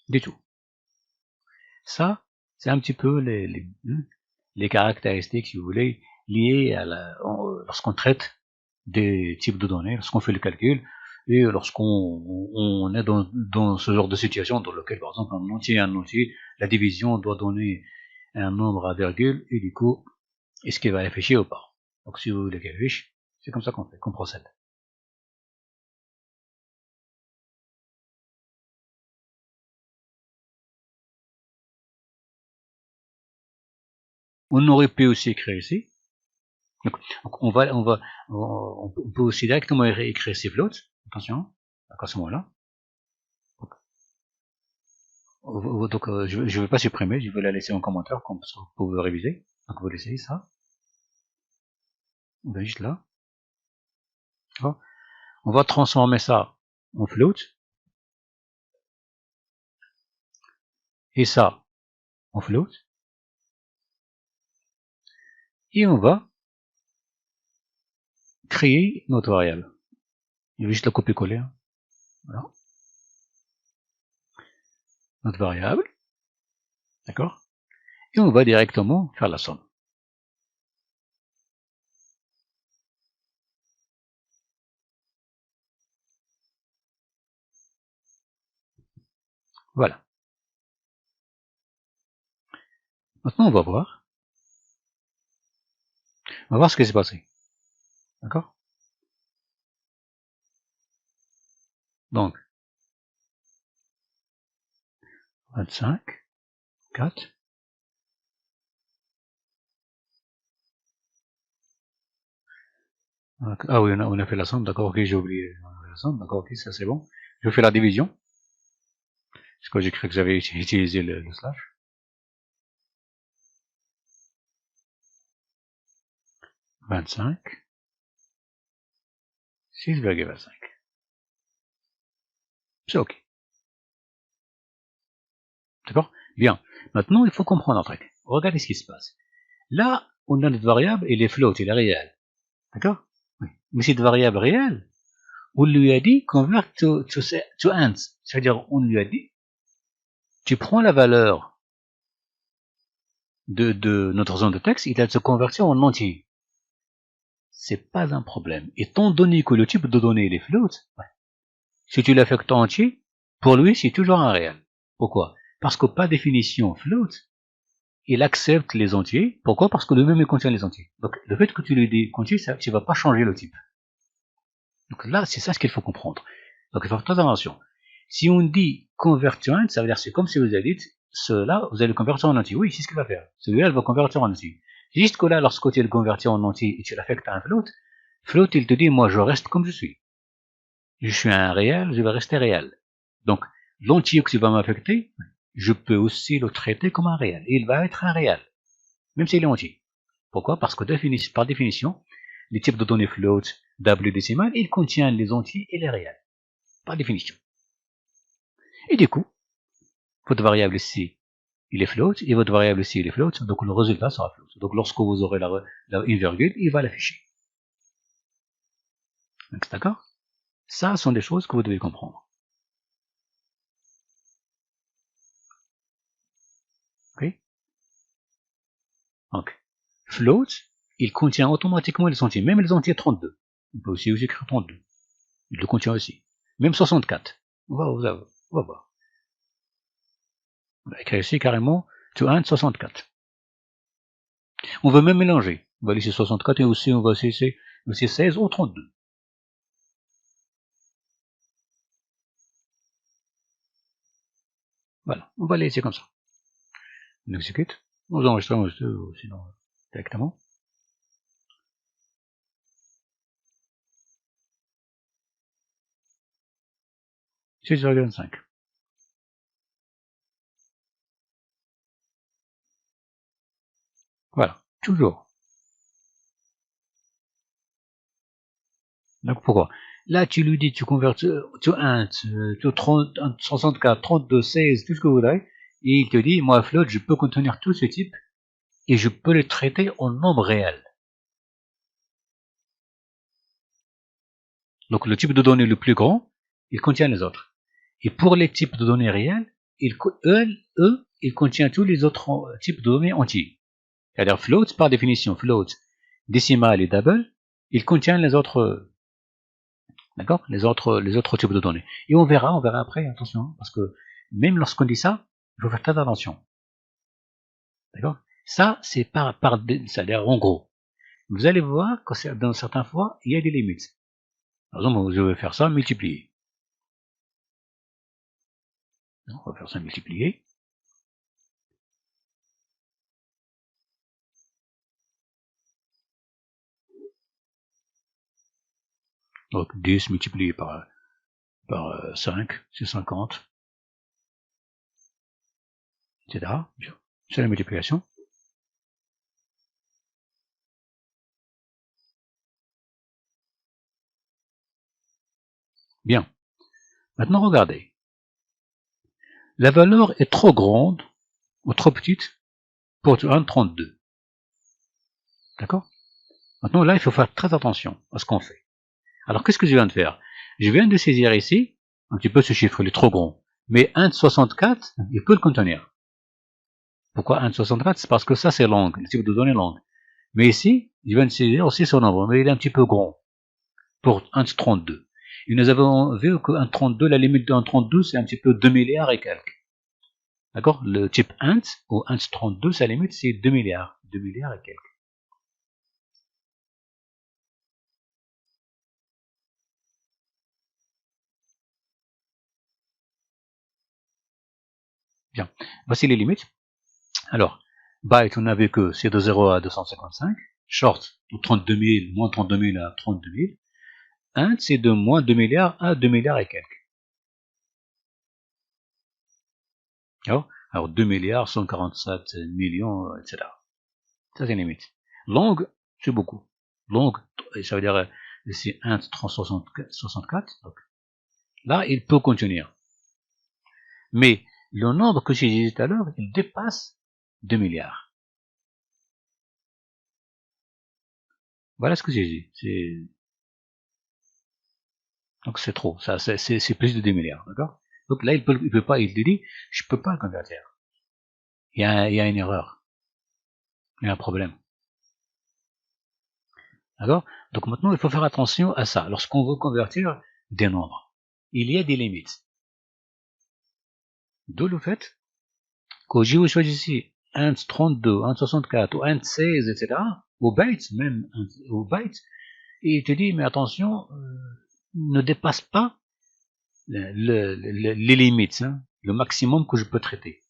Du tout. Ça, c'est un petit peu les caractéristiques, si vous voulez, liées à lorsqu'on traite des types de données, lorsqu'on fait le calcul, et lorsqu'on est dans ce genre de situation dans lequel, par exemple, un entier, la division doit donner un nombre à virgule, et du coup, est-ce qu'il va afficher ou pas? Donc, si vous voulez qu'il affiche, c'est comme ça qu'on procède. On aurait pu aussi écrire ici. Donc on peut aussi directement écrire ces floats. Attention, à ce moment-là. Donc je ne vais pas supprimer, je vais la laisser en commentaire comme ça vous pouvez réviser. Donc vous laissez ça. On va juste là. On va transformer ça en float. Et ça en float. Et on va créer notre variable. Je vais juste la copier-coller. Voilà. Notre variable. D'accord? Et on va directement faire la somme. Voilà. Maintenant, on va voir On va voir ce qui s'est passé. D'accord? Donc, 25, 4. Ah oui, on a fait la somme, d'accord, ok, j'ai oublié. On a fait la somme, d'accord, ok, ça c'est bon. Je fais la division. Parce que j'ai cru que j'avais utilisé le slash. 25, 6,25. C'est ok. D'accord? Bien. Maintenant, il faut comprendre un truc. Regardez ce qui se passe. Là, on a notre variable et les float, il est réel. D'accord? Oui. Mais cette variable réelle, on lui a dit convert to int. C'est-à-dire, on lui a dit, tu prends la valeur de notre zone de texte, il va se convertir en entier. C'est pas un problème. Étant donné que le type de données est float, ouais. Si tu l'affectes en entier, pour lui, c'est toujours un réel. Pourquoi? Parce que par définition, float, il accepte les entiers. Pourquoi? Parce que lui-même il contient les entiers. Donc, le fait que tu lui dis entier, ça, tu vas pas changer le type. Donc là, c'est ça ce qu'il faut comprendre. Donc, il faut faire très attention. Si on dit convertient, ça veut dire c'est comme si vous avez dit, cela, vous allez le convertir en entier. Oui, c'est ce qu'il va faire. Celui-là, il va convertir en entier. Juste que là, lorsque tu le convertis en entier et tu l'affectes à un float, il te dit, moi, je reste comme je suis. Je suis un réel, je vais rester réel. Donc, l'entier que tu vas m'affecter, je peux aussi le traiter comme un réel. Il va être un réel, même s'il est entier. Pourquoi? Parce que par définition, les types de données float, double décimal, ils contiennent les entiers et les réels. Par définition. Et du coup, votre variable ici, il est float, et votre variable ici, il est float, donc le résultat sera float. Donc lorsque vous aurez une virgule, il va l'afficher. D'accord? Ça sont des choses que vous devez comprendre. Ok? Donc, float, il contient automatiquement les entiers, même les entiers 32. On peut aussi écrire 32. Il le contient aussi. Même 64. On va voir. On va écrire ici carrément to int 64. On veut même mélanger. On va laisser 64 et aussi on va laisser 16 ou 32. Voilà, on va laisser comme ça. On exécute. Nous enregistrons sinon directement. C'est 6,5. Voilà, toujours. Donc pourquoi? Là, tu lui dis, tu convertis, tu int, tu 30, 64, 32, 16, tout ce que vous voulez, et il te dit, moi, float, je peux contenir tout ce type, et je peux les traiter en nombre réel. Donc le type de données le plus grand, il contient les autres. Et pour les types de données réels, eux, ils contiennent tous les autres types de données entiers. C'est-à-dire float, par définition, float, décimal et double, ils contiennent les autres, d'accord, les autres types de données. Et on verra après, attention, parce que même lorsqu'on dit ça, il faut faire très attention. D'accord? Ça, c'est c'est-à-dire en gros. Vous allez voir que dans certaines fois, il y a des limites. Par exemple, je vais faire ça, multiplier. On va faire ça multiplier. Donc 10 multiplié par 5, c'est 50, etc. C'est la multiplication. Bien. Maintenant, regardez. La valeur est trop grande ou trop petite pour 1,32. D'accord? Maintenant, là, il faut faire très attention à ce qu'on fait. Alors, qu'est-ce que je viens de faire? Je viens de saisir ici, un petit peu ce chiffre, il est trop grand. Mais 1,64, il peut le contenir. Pourquoi 1,64? C'est parce que ça, c'est long, le type de données longue. Mais ici, je viens de saisir aussi son nombre, mais il est un petit peu grand pour 1,32. Et nous avons vu que 1,32, la limite de 1,32, c'est un petit peu 2 milliards et quelques. D'accord? Le type int, ou int32, sa limite, c'est 2 milliards. 2 milliards et quelques. Bien, voici les limites. Alors, byte, on a vu que c'est de 0 à 255. Short, de 32 000, moins 32 000 à 32 000. Int, c'est de moins 2 milliards à 2 milliards et quelques. Alors 2 milliards, 147 millions, etc. Ça, c'est une limite. Long, c'est beaucoup. Long, ça veut dire, c'est int 364. Donc, là, il peut contenir. Mais le nombre que j'ai dit tout à l'heure, il dépasse 2 milliards. Voilà ce que j'ai dit. Donc c'est trop. Ça, c'est plus de 2 milliards. D'accord? Donc là, il peut pas, il dit, je peux pas le convertir. Il y a une erreur. Il y a un problème. D'accord? Donc maintenant, il faut faire attention à ça. Lorsqu'on veut convertir des nombres, il y a des limites. D'où le fait que j'ai choisi int 32, int 64, ou int 16, etc., au byte, même au byte, et il te dit, mais attention, ne dépasse pas les limites, hein, le maximum que je peux traiter.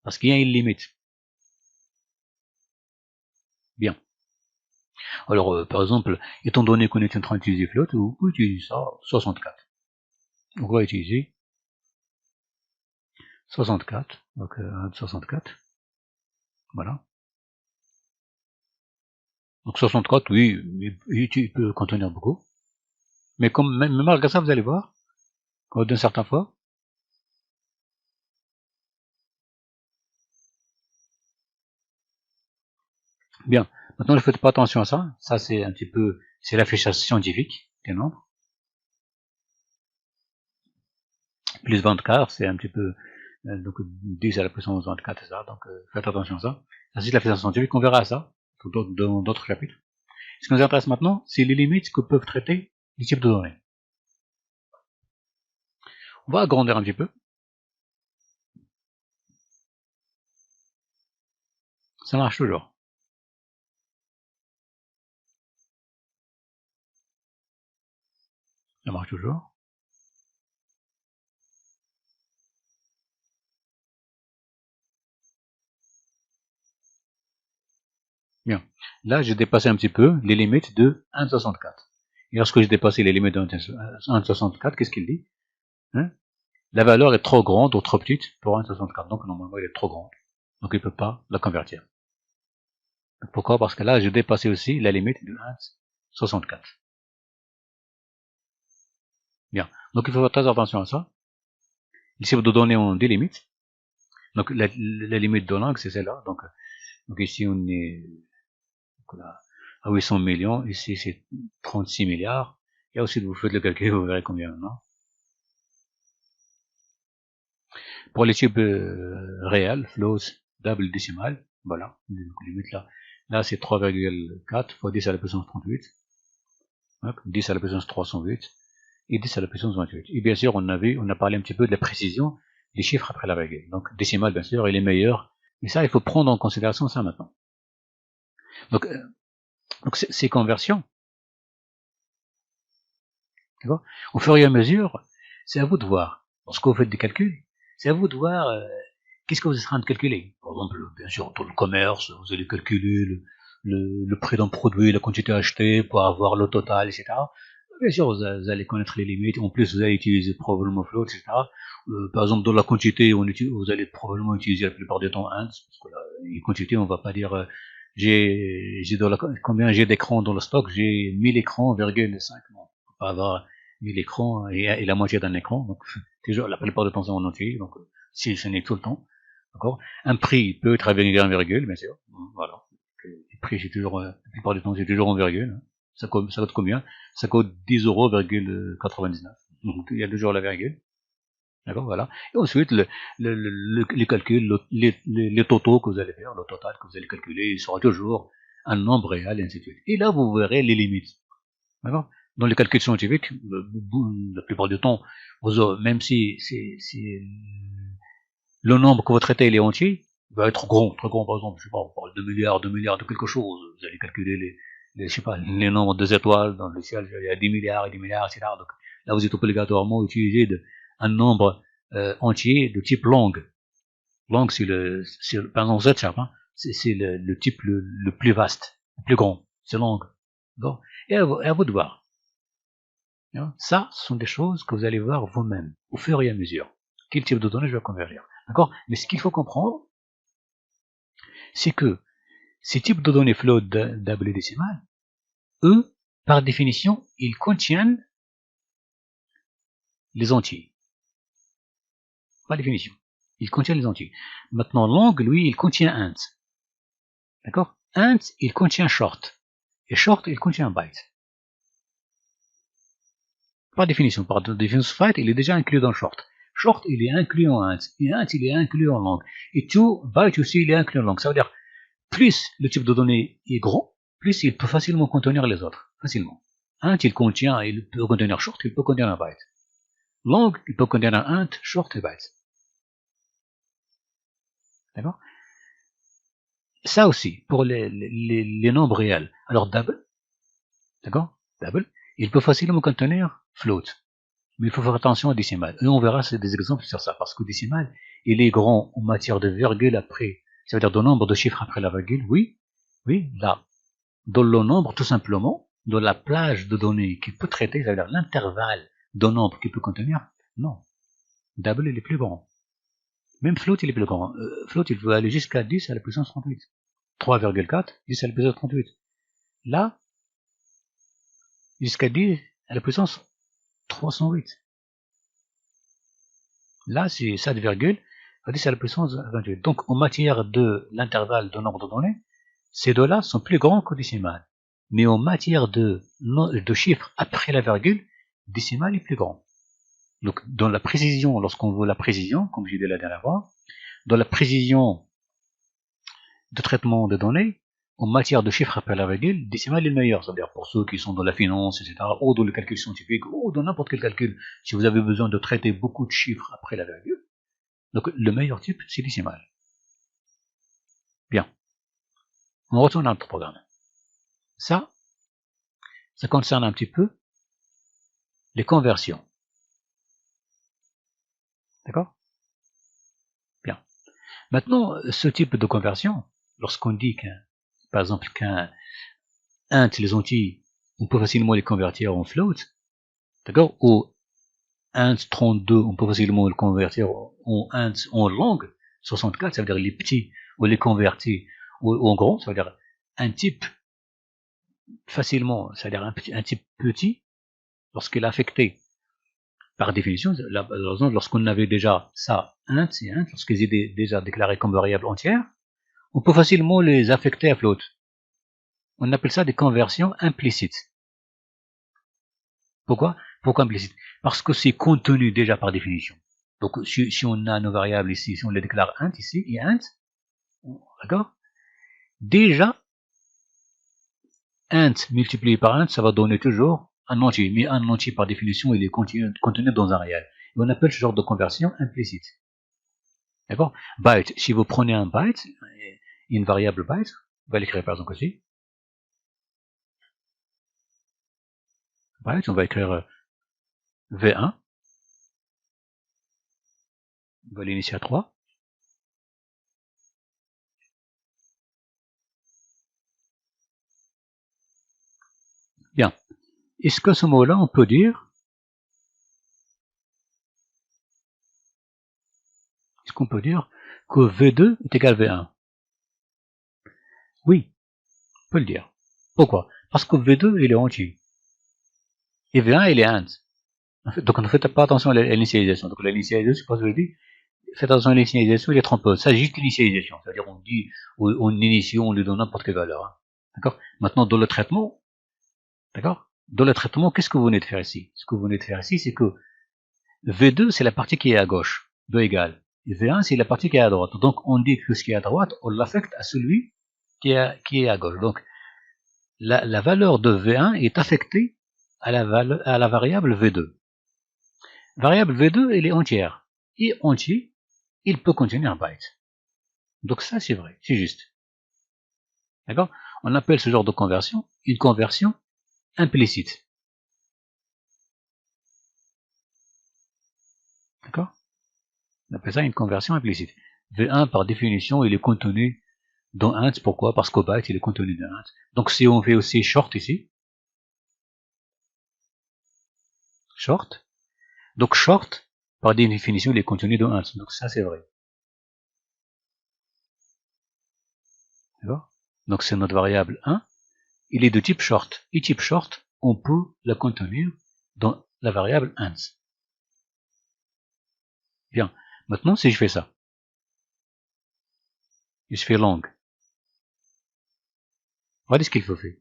Parce qu'il y a une limite. Bien. Alors, par exemple, étant donné qu'on est en train d'utiliser float, vous pouvez utiliser ça, 64. On va utiliser 64, donc 64, voilà. Donc 64, oui, tu peux contenir beaucoup. Mais comme même malgré ça, vous allez voir, d'une certaine fois, bien. Maintenant, ne faites pas attention à ça. Ça, c'est un petit peu, c'est l'affichage scientifique des nombres. Plus 24, c'est un petit peu, donc 10 à la puissance 24, c'est ça. Donc, faites attention à ça. Ça, c'est l'affichage scientifique. On verra ça dans d'autres chapitres. Ce qui nous intéresse maintenant, c'est les limites que peuvent traiter les types de données. On va agrandir un petit peu. Ça marche toujours. Ça marche toujours. Bien. Là, j'ai dépassé un petit peu les limites de 1,64. Et lorsque j'ai dépassé les limites de 1,64, qu'est-ce qu'il dit, hein? La valeur est trop grande ou trop petite pour 1,64. Donc, normalement, elle est trop grande. Donc, il ne peut pas la convertir. Pourquoi? Parce que là, j'ai dépassé aussi la limite de 1,64. Bien. Donc, il faut faire très attention à ça. Ici, de données ont des limites. Donc, la limite de langue, c'est celle-là. Donc, ici, on est à 800 millions. Ici, c'est 36 milliards. Et ensuite, vous faites le calcul, vous verrez combien, non? Pour les types réels, floats, double décimal, voilà, limite là. Là, c'est 3,4 fois 10 à la puissance 38. 10 à la puissance 308 et 10 à la puissance 28. Et bien sûr, on a parlé un petit peu de la précision des chiffres après la virgule. Donc, décimal, bien sûr, il est meilleur. Mais ça, il faut prendre en considération ça maintenant. Donc ces conversions, au fur et à mesure, c'est à vous de voir. Lorsque vous faites des calculs, c'est à vous de voir qu'est-ce que vous êtes en train de calculer. Par exemple, bien sûr, dans le commerce, vous allez calculer le prix d'un produit, la quantité achetée pour avoir le total, etc. Bien sûr, vous allez connaître les limites. En plus, vous allez utiliser probablement float, etc. Par exemple, dans la quantité, vous allez probablement utiliser la plupart du temps int, parce que là, une quantité, on va pas dire combien j'ai d'écrans dans le stock, j'ai 1000 écrans, 5, non. On peut pas avoir 1000 écrans et la moitié d'un écran. Donc, toujours, la plupart du temps, c'est en entier. Donc, si ce n'est tout le temps. D'accord? Un prix peut être avec un virgule, bien sûr. Voilà. Le prix, c'est toujours, la plupart du temps, c'est toujours en virgule. Ça coûte combien? Ça coûte 10,99 €. Donc, il y a toujours la virgule. D'accord, voilà. Et ensuite, les calculs, les totaux que vous allez faire, le total que vous allez calculer, il sera toujours un nombre réel, et ainsi de suite. Et là, vous verrez les limites. D'accord? Dans les calculs scientifiques, la plupart du temps, même si le nombre que vous traitez, il est entier, va être grand, très grand, par exemple, je sais pas, on parle de milliards de quelque chose, vous allez calculer je sais pas, les nombres des étoiles dans le ciel, il y a 10 milliards et 10 milliards, etc. Donc, là, vous êtes obligatoirement utilisé un nombre entier de type long. Long, par exemple, Z Sharp, hein, c'est le type le plus vaste, le plus grand. C'est long. D'accord. Et à vous de voir. Ça, ce sont des choses que vous allez voir vous-même, au fur et à mesure. Quel type de données je vais convertir. D'accord. Mais ce qu'il faut comprendre, c'est que ces types de données float double et décimales, eux, par définition, ils contiennent les entiers. Par définition. Ils contiennent les entiers. Maintenant, long, lui, il contient int. D'accord. Int, il contient short. Et short, il contient byte. Par définition, byte, il est déjà inclus dans short. Short, il est inclus en int. Et int, il est inclus en long. Et tout, byte aussi, il est inclus en long. Ça veut dire, plus le type de données est grand, plus il peut facilement contenir les autres. Facilement. Int, il peut contenir short, il peut contenir un byte. Long, il peut contenir un int, short et byte. D'accord. Ça aussi, pour les nombres réels. Alors, double, d'accord, double, il peut facilement contenir float. Mais il faut faire attention à décimal. Et on verra des exemples sur ça, parce que décimal, il est grand en matière de virgule après, ça veut dire de nombre de chiffres après la virgule, oui, là. Dans le nombre, tout simplement, dans la plage de données qu'il peut traiter, ça veut dire l'intervalle de nombre qu'il peut contenir, non. Double, il est plus grand. Même float, il est plus grand. Float, il peut aller jusqu'à 10 à la puissance 38. 3,4, 10 à la puissance 38. Là, jusqu'à 10 à la puissance 308. Là, c'est 7, 10 à la puissance 28. Donc, en matière de l'intervalle de nombre de données, ces deux-là sont plus grands que décimal. Mais en matière de chiffres après la virgule, décimal est plus grand. Donc, dans la précision, lorsqu'on veut la précision, comme j'ai dit la dernière fois, dans la précision de traitement de données, en matière de chiffres après la virgule, décimal est le meilleur. C'est-à-dire pour ceux qui sont dans la finance, etc., ou dans le calcul scientifique, ou dans n'importe quel calcul, si vous avez besoin de traiter beaucoup de chiffres après la virgule, donc le meilleur type, c'est décimal. Bien. On retourne à notre programme. Ça concerne un petit peu les conversions. D'accord? Bien. Maintenant, ce type de conversion, lorsqu'on dit par exemple, qu'un int, les entiers, on peut facilement les convertir en float, d'accord? Ou int 32, on peut facilement le convertir en int en long, 64, ça veut dire les petits, ou les convertir en gros, ça veut dire un type facilement, ça veut dire un type petit, lorsqu'il est affecté. Par définition, lorsqu'on avait déjà ça, int et int, lorsqu'ils étaient déjà déclarés comme variables entières, on peut facilement les affecter à float. On appelle ça des conversions implicites. Pourquoi? Pourquoi implicite? Parce que c'est contenu déjà par définition. Donc, si on a nos variables ici, si on les déclare int ici, et int, d'accord? Déjà, int multiplié par int, ça va donner toujours un entier. Mais un entier, par définition, il est contenu dans un réel. Et on appelle ce genre de conversion implicite. D'accord? Byte, si vous prenez un byte, une variable byte, on va l'écrire par exemple ici. Byte, on va écrire V1. On va l'initier à 3. Bien. Est-ce que ce mot-là, on peut dire, est-ce qu'on peut dire que V2 est égal à V1? Oui, on peut le dire. Pourquoi? Parce que V2, il est entier. Et V1, il est int. Donc, ne faites pas attention à l'initialisation. Donc, l'initialisation, c'est pas ce que je dis. Faites attention à l'initialisation, il est trompeuse. Ça, juste l'initialisation. C'est-à-dire, on dit, on initie, on lui donne n'importe quelle valeur. Hein. D'accord? Maintenant, dans le traitement, d'accord? Dans le traitement, qu'est-ce que vous venez de faire ici? Ce que vous venez de faire ici, c'est que V2, c'est la partie qui est à gauche. 2 égale. Et V1, c'est la partie qui est à droite. Donc, on dit que ce qui est à droite, on l'affecte à celui qui est à gauche. Donc, la valeur de V1 est affectée à la variable V2. Variable V2, elle est entière. Et entier, il peut contenir un byte. Donc ça, c'est vrai, c'est juste. D'accord? On appelle ce genre de conversion une conversion implicite. D'accord? On appelle ça une conversion implicite. V1 par définition il est contenu dans int. Pourquoi? Parce qu'au byte il est contenu dans int. Donc si on fait aussi short ici, short, donc short par définition il est contenu dans int. Donc ça c'est vrai. D'accord? Donc c'est notre variable 1. Il est de type short. Et type short, on peut la contenir dans la variable int. Bien. Maintenant, si je fais ça, et je fais long, regardez ce qu'il faut faire.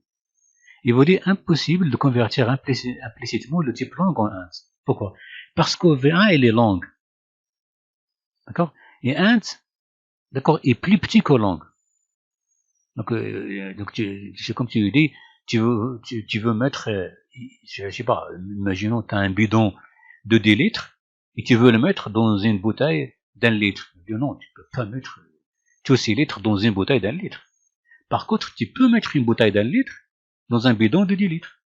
Il vous dit impossible de convertir implicitement le type long en int. Pourquoi? Parce que V1, il est long. D'accord? Et int, d'accord, est plus petit que long. Donc c'est comme tu dis, tu veux mettre, je sais pas, imaginons tu as un bidon de 10 litres et tu veux le mettre dans une bouteille d'1 litre. Non, tu peux pas mettre tous ces litres dans une bouteille d'1 litre. Par contre, tu peux mettre une bouteille d'1 litre dans un bidon de 10 litres.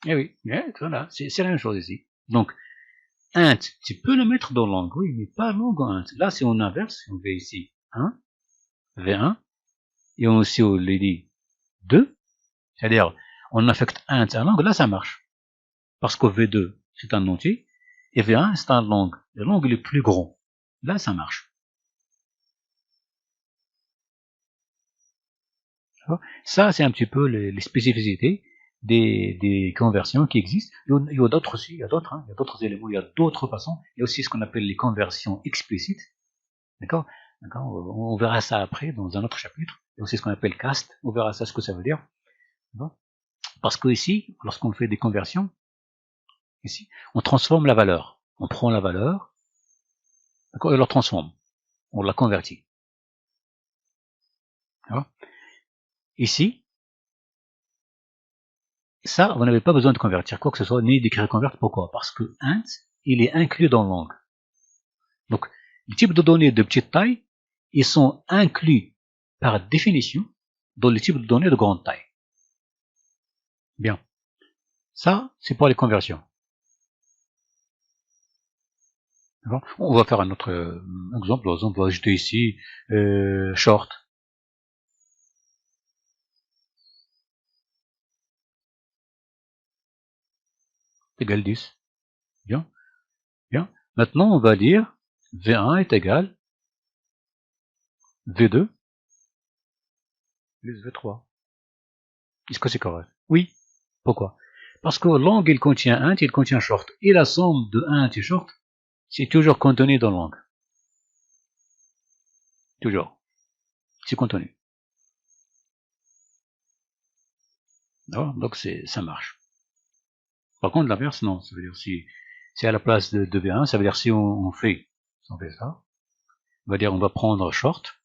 Eh oui, voilà, c'est la même chose ici. Donc, int, tu peux le mettre dans long, oui, mais pas long en int. Là, si on inverse, on fait ici 1, V1, et aussi on les dit 2, c'est-à-dire on affecte int à long, là ça marche. Parce que V2 c'est un entier, et V1 c'est un long. Le long il est plus grand. Là ça marche. Ça c'est un petit peu les spécificités des conversions qui existent. Il y a d'autres aussi, il y a d'autres éléments, il y a d'autres façons. Il y a aussi ce qu'on appelle les conversions explicites. D'accord? On verra ça après dans un autre chapitre. Il y a aussi ce qu'on appelle cast. On verra ça, ce que ça veut dire. Parce que ici, lorsqu'on fait des conversions, ici, on transforme la valeur. On prend la valeur, d'accord, et on la transforme. On la convertit. Ici, ça, vous n'avez pas besoin de convertir quoi que ce soit, ni d'écrire convert. Pourquoi? Parce que int, il est inclus dans long. Donc, les types de données de petite taille, ils sont inclus par définition dans les types de données de grande taille. Bien. Ça, c'est pour les conversions. On va faire un autre exemple. Par exemple, on va ajouter ici short. Égal 10. Bien. Bien. Maintenant, on va dire V1 est égal V2 plus V3. Est-ce que c'est correct? Oui. Pourquoi? Parce que long, il contient int, il contient short. Et la somme de int et short, c'est toujours contenu dans long. Toujours. C'est contenu. Donc ça marche. Par contre, l'inverse, non. Ça veut dire si à la place de V1, ça veut dire si on fait ça, on va dire on va prendre short.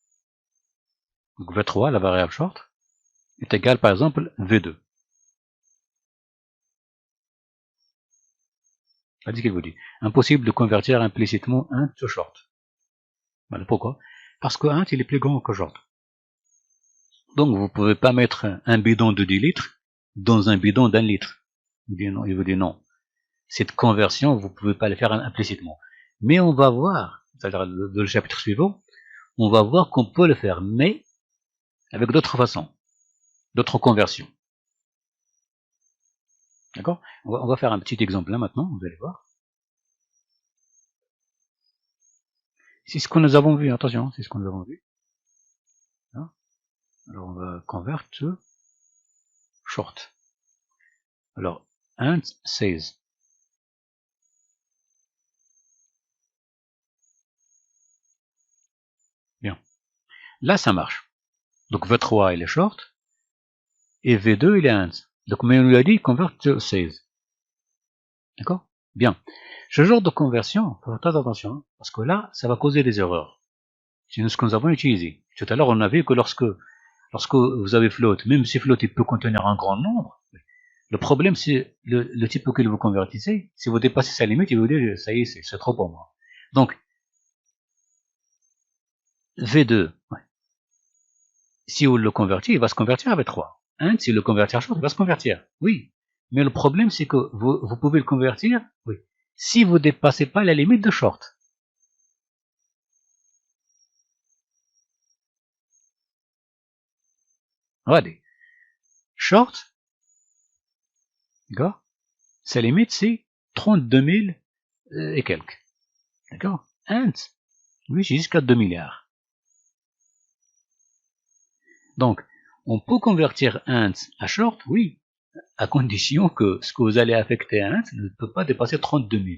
Donc V3, la variable short, est égale par exemple V2. Regardez ce qu'il vous dit. Impossible de convertir implicitement int to short. Voilà pourquoi. Parce que int il est plus grand que short. Donc vous ne pouvez pas mettre un bidon de 10 litres dans un bidon d'1 litre. Il vous dit non. Cette conversion, vous ne pouvez pas le faire implicitement. Mais on va voir, c'est-à-dire dans le chapitre suivant, on va voir qu'on peut le faire, mais avec d'autres façons, d'autres conversions. D'accord? On va faire un petit exemple là maintenant, vous allez voir. C'est ce que nous avons vu, attention, c'est ce que nous avons vu. Alors on va convert short. Alors, int says. Bien. Là, ça marche. Donc V3 il est short, et V2 il est int. Donc, mais on lui a dit convert to says. D'accord? Bien. Ce genre de conversion, faut faire très attention, hein, parce que là, ça va causer des erreurs. C'est ce que nous avons utilisé. Tout à l'heure, on a vu que lorsque vous avez float, même si float il peut contenir un grand nombre, le problème c'est le type auquel vous convertissez. Si vous dépassez sa limite, il vous dit ça y est, c'est trop pour moi. Donc, V2, ouais. Si vous le convertissez, il va se convertir à V3. Int, si le convertir à short, il va se convertir. Oui. Mais le problème, c'est que vous pouvez le convertir, oui, si vous ne dépassez pas la limite de short. Regardez. Short, d'accord? Sa limite, c'est 32 000 et quelques. D'accord? Int, oui, c'est jusqu'à 2 milliards. Donc, on peut convertir int à short, oui, à condition que ce que vous allez affecter à int ne peut pas dépasser 32 000.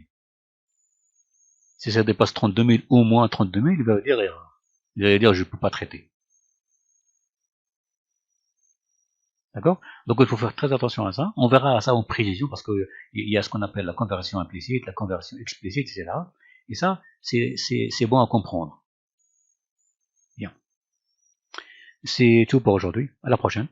Si ça dépasse 32 000 ou moins 32 000, il va dire erreur. Il va dire je ne peux pas traiter. D'accord? Donc il faut faire très attention à ça. On verra ça en précision parce qu'il y a ce qu'on appelle la conversion implicite, la conversion explicite, etc. Et ça, c'est bon à comprendre. Bien. C'est tout pour aujourd'hui. À la prochaine.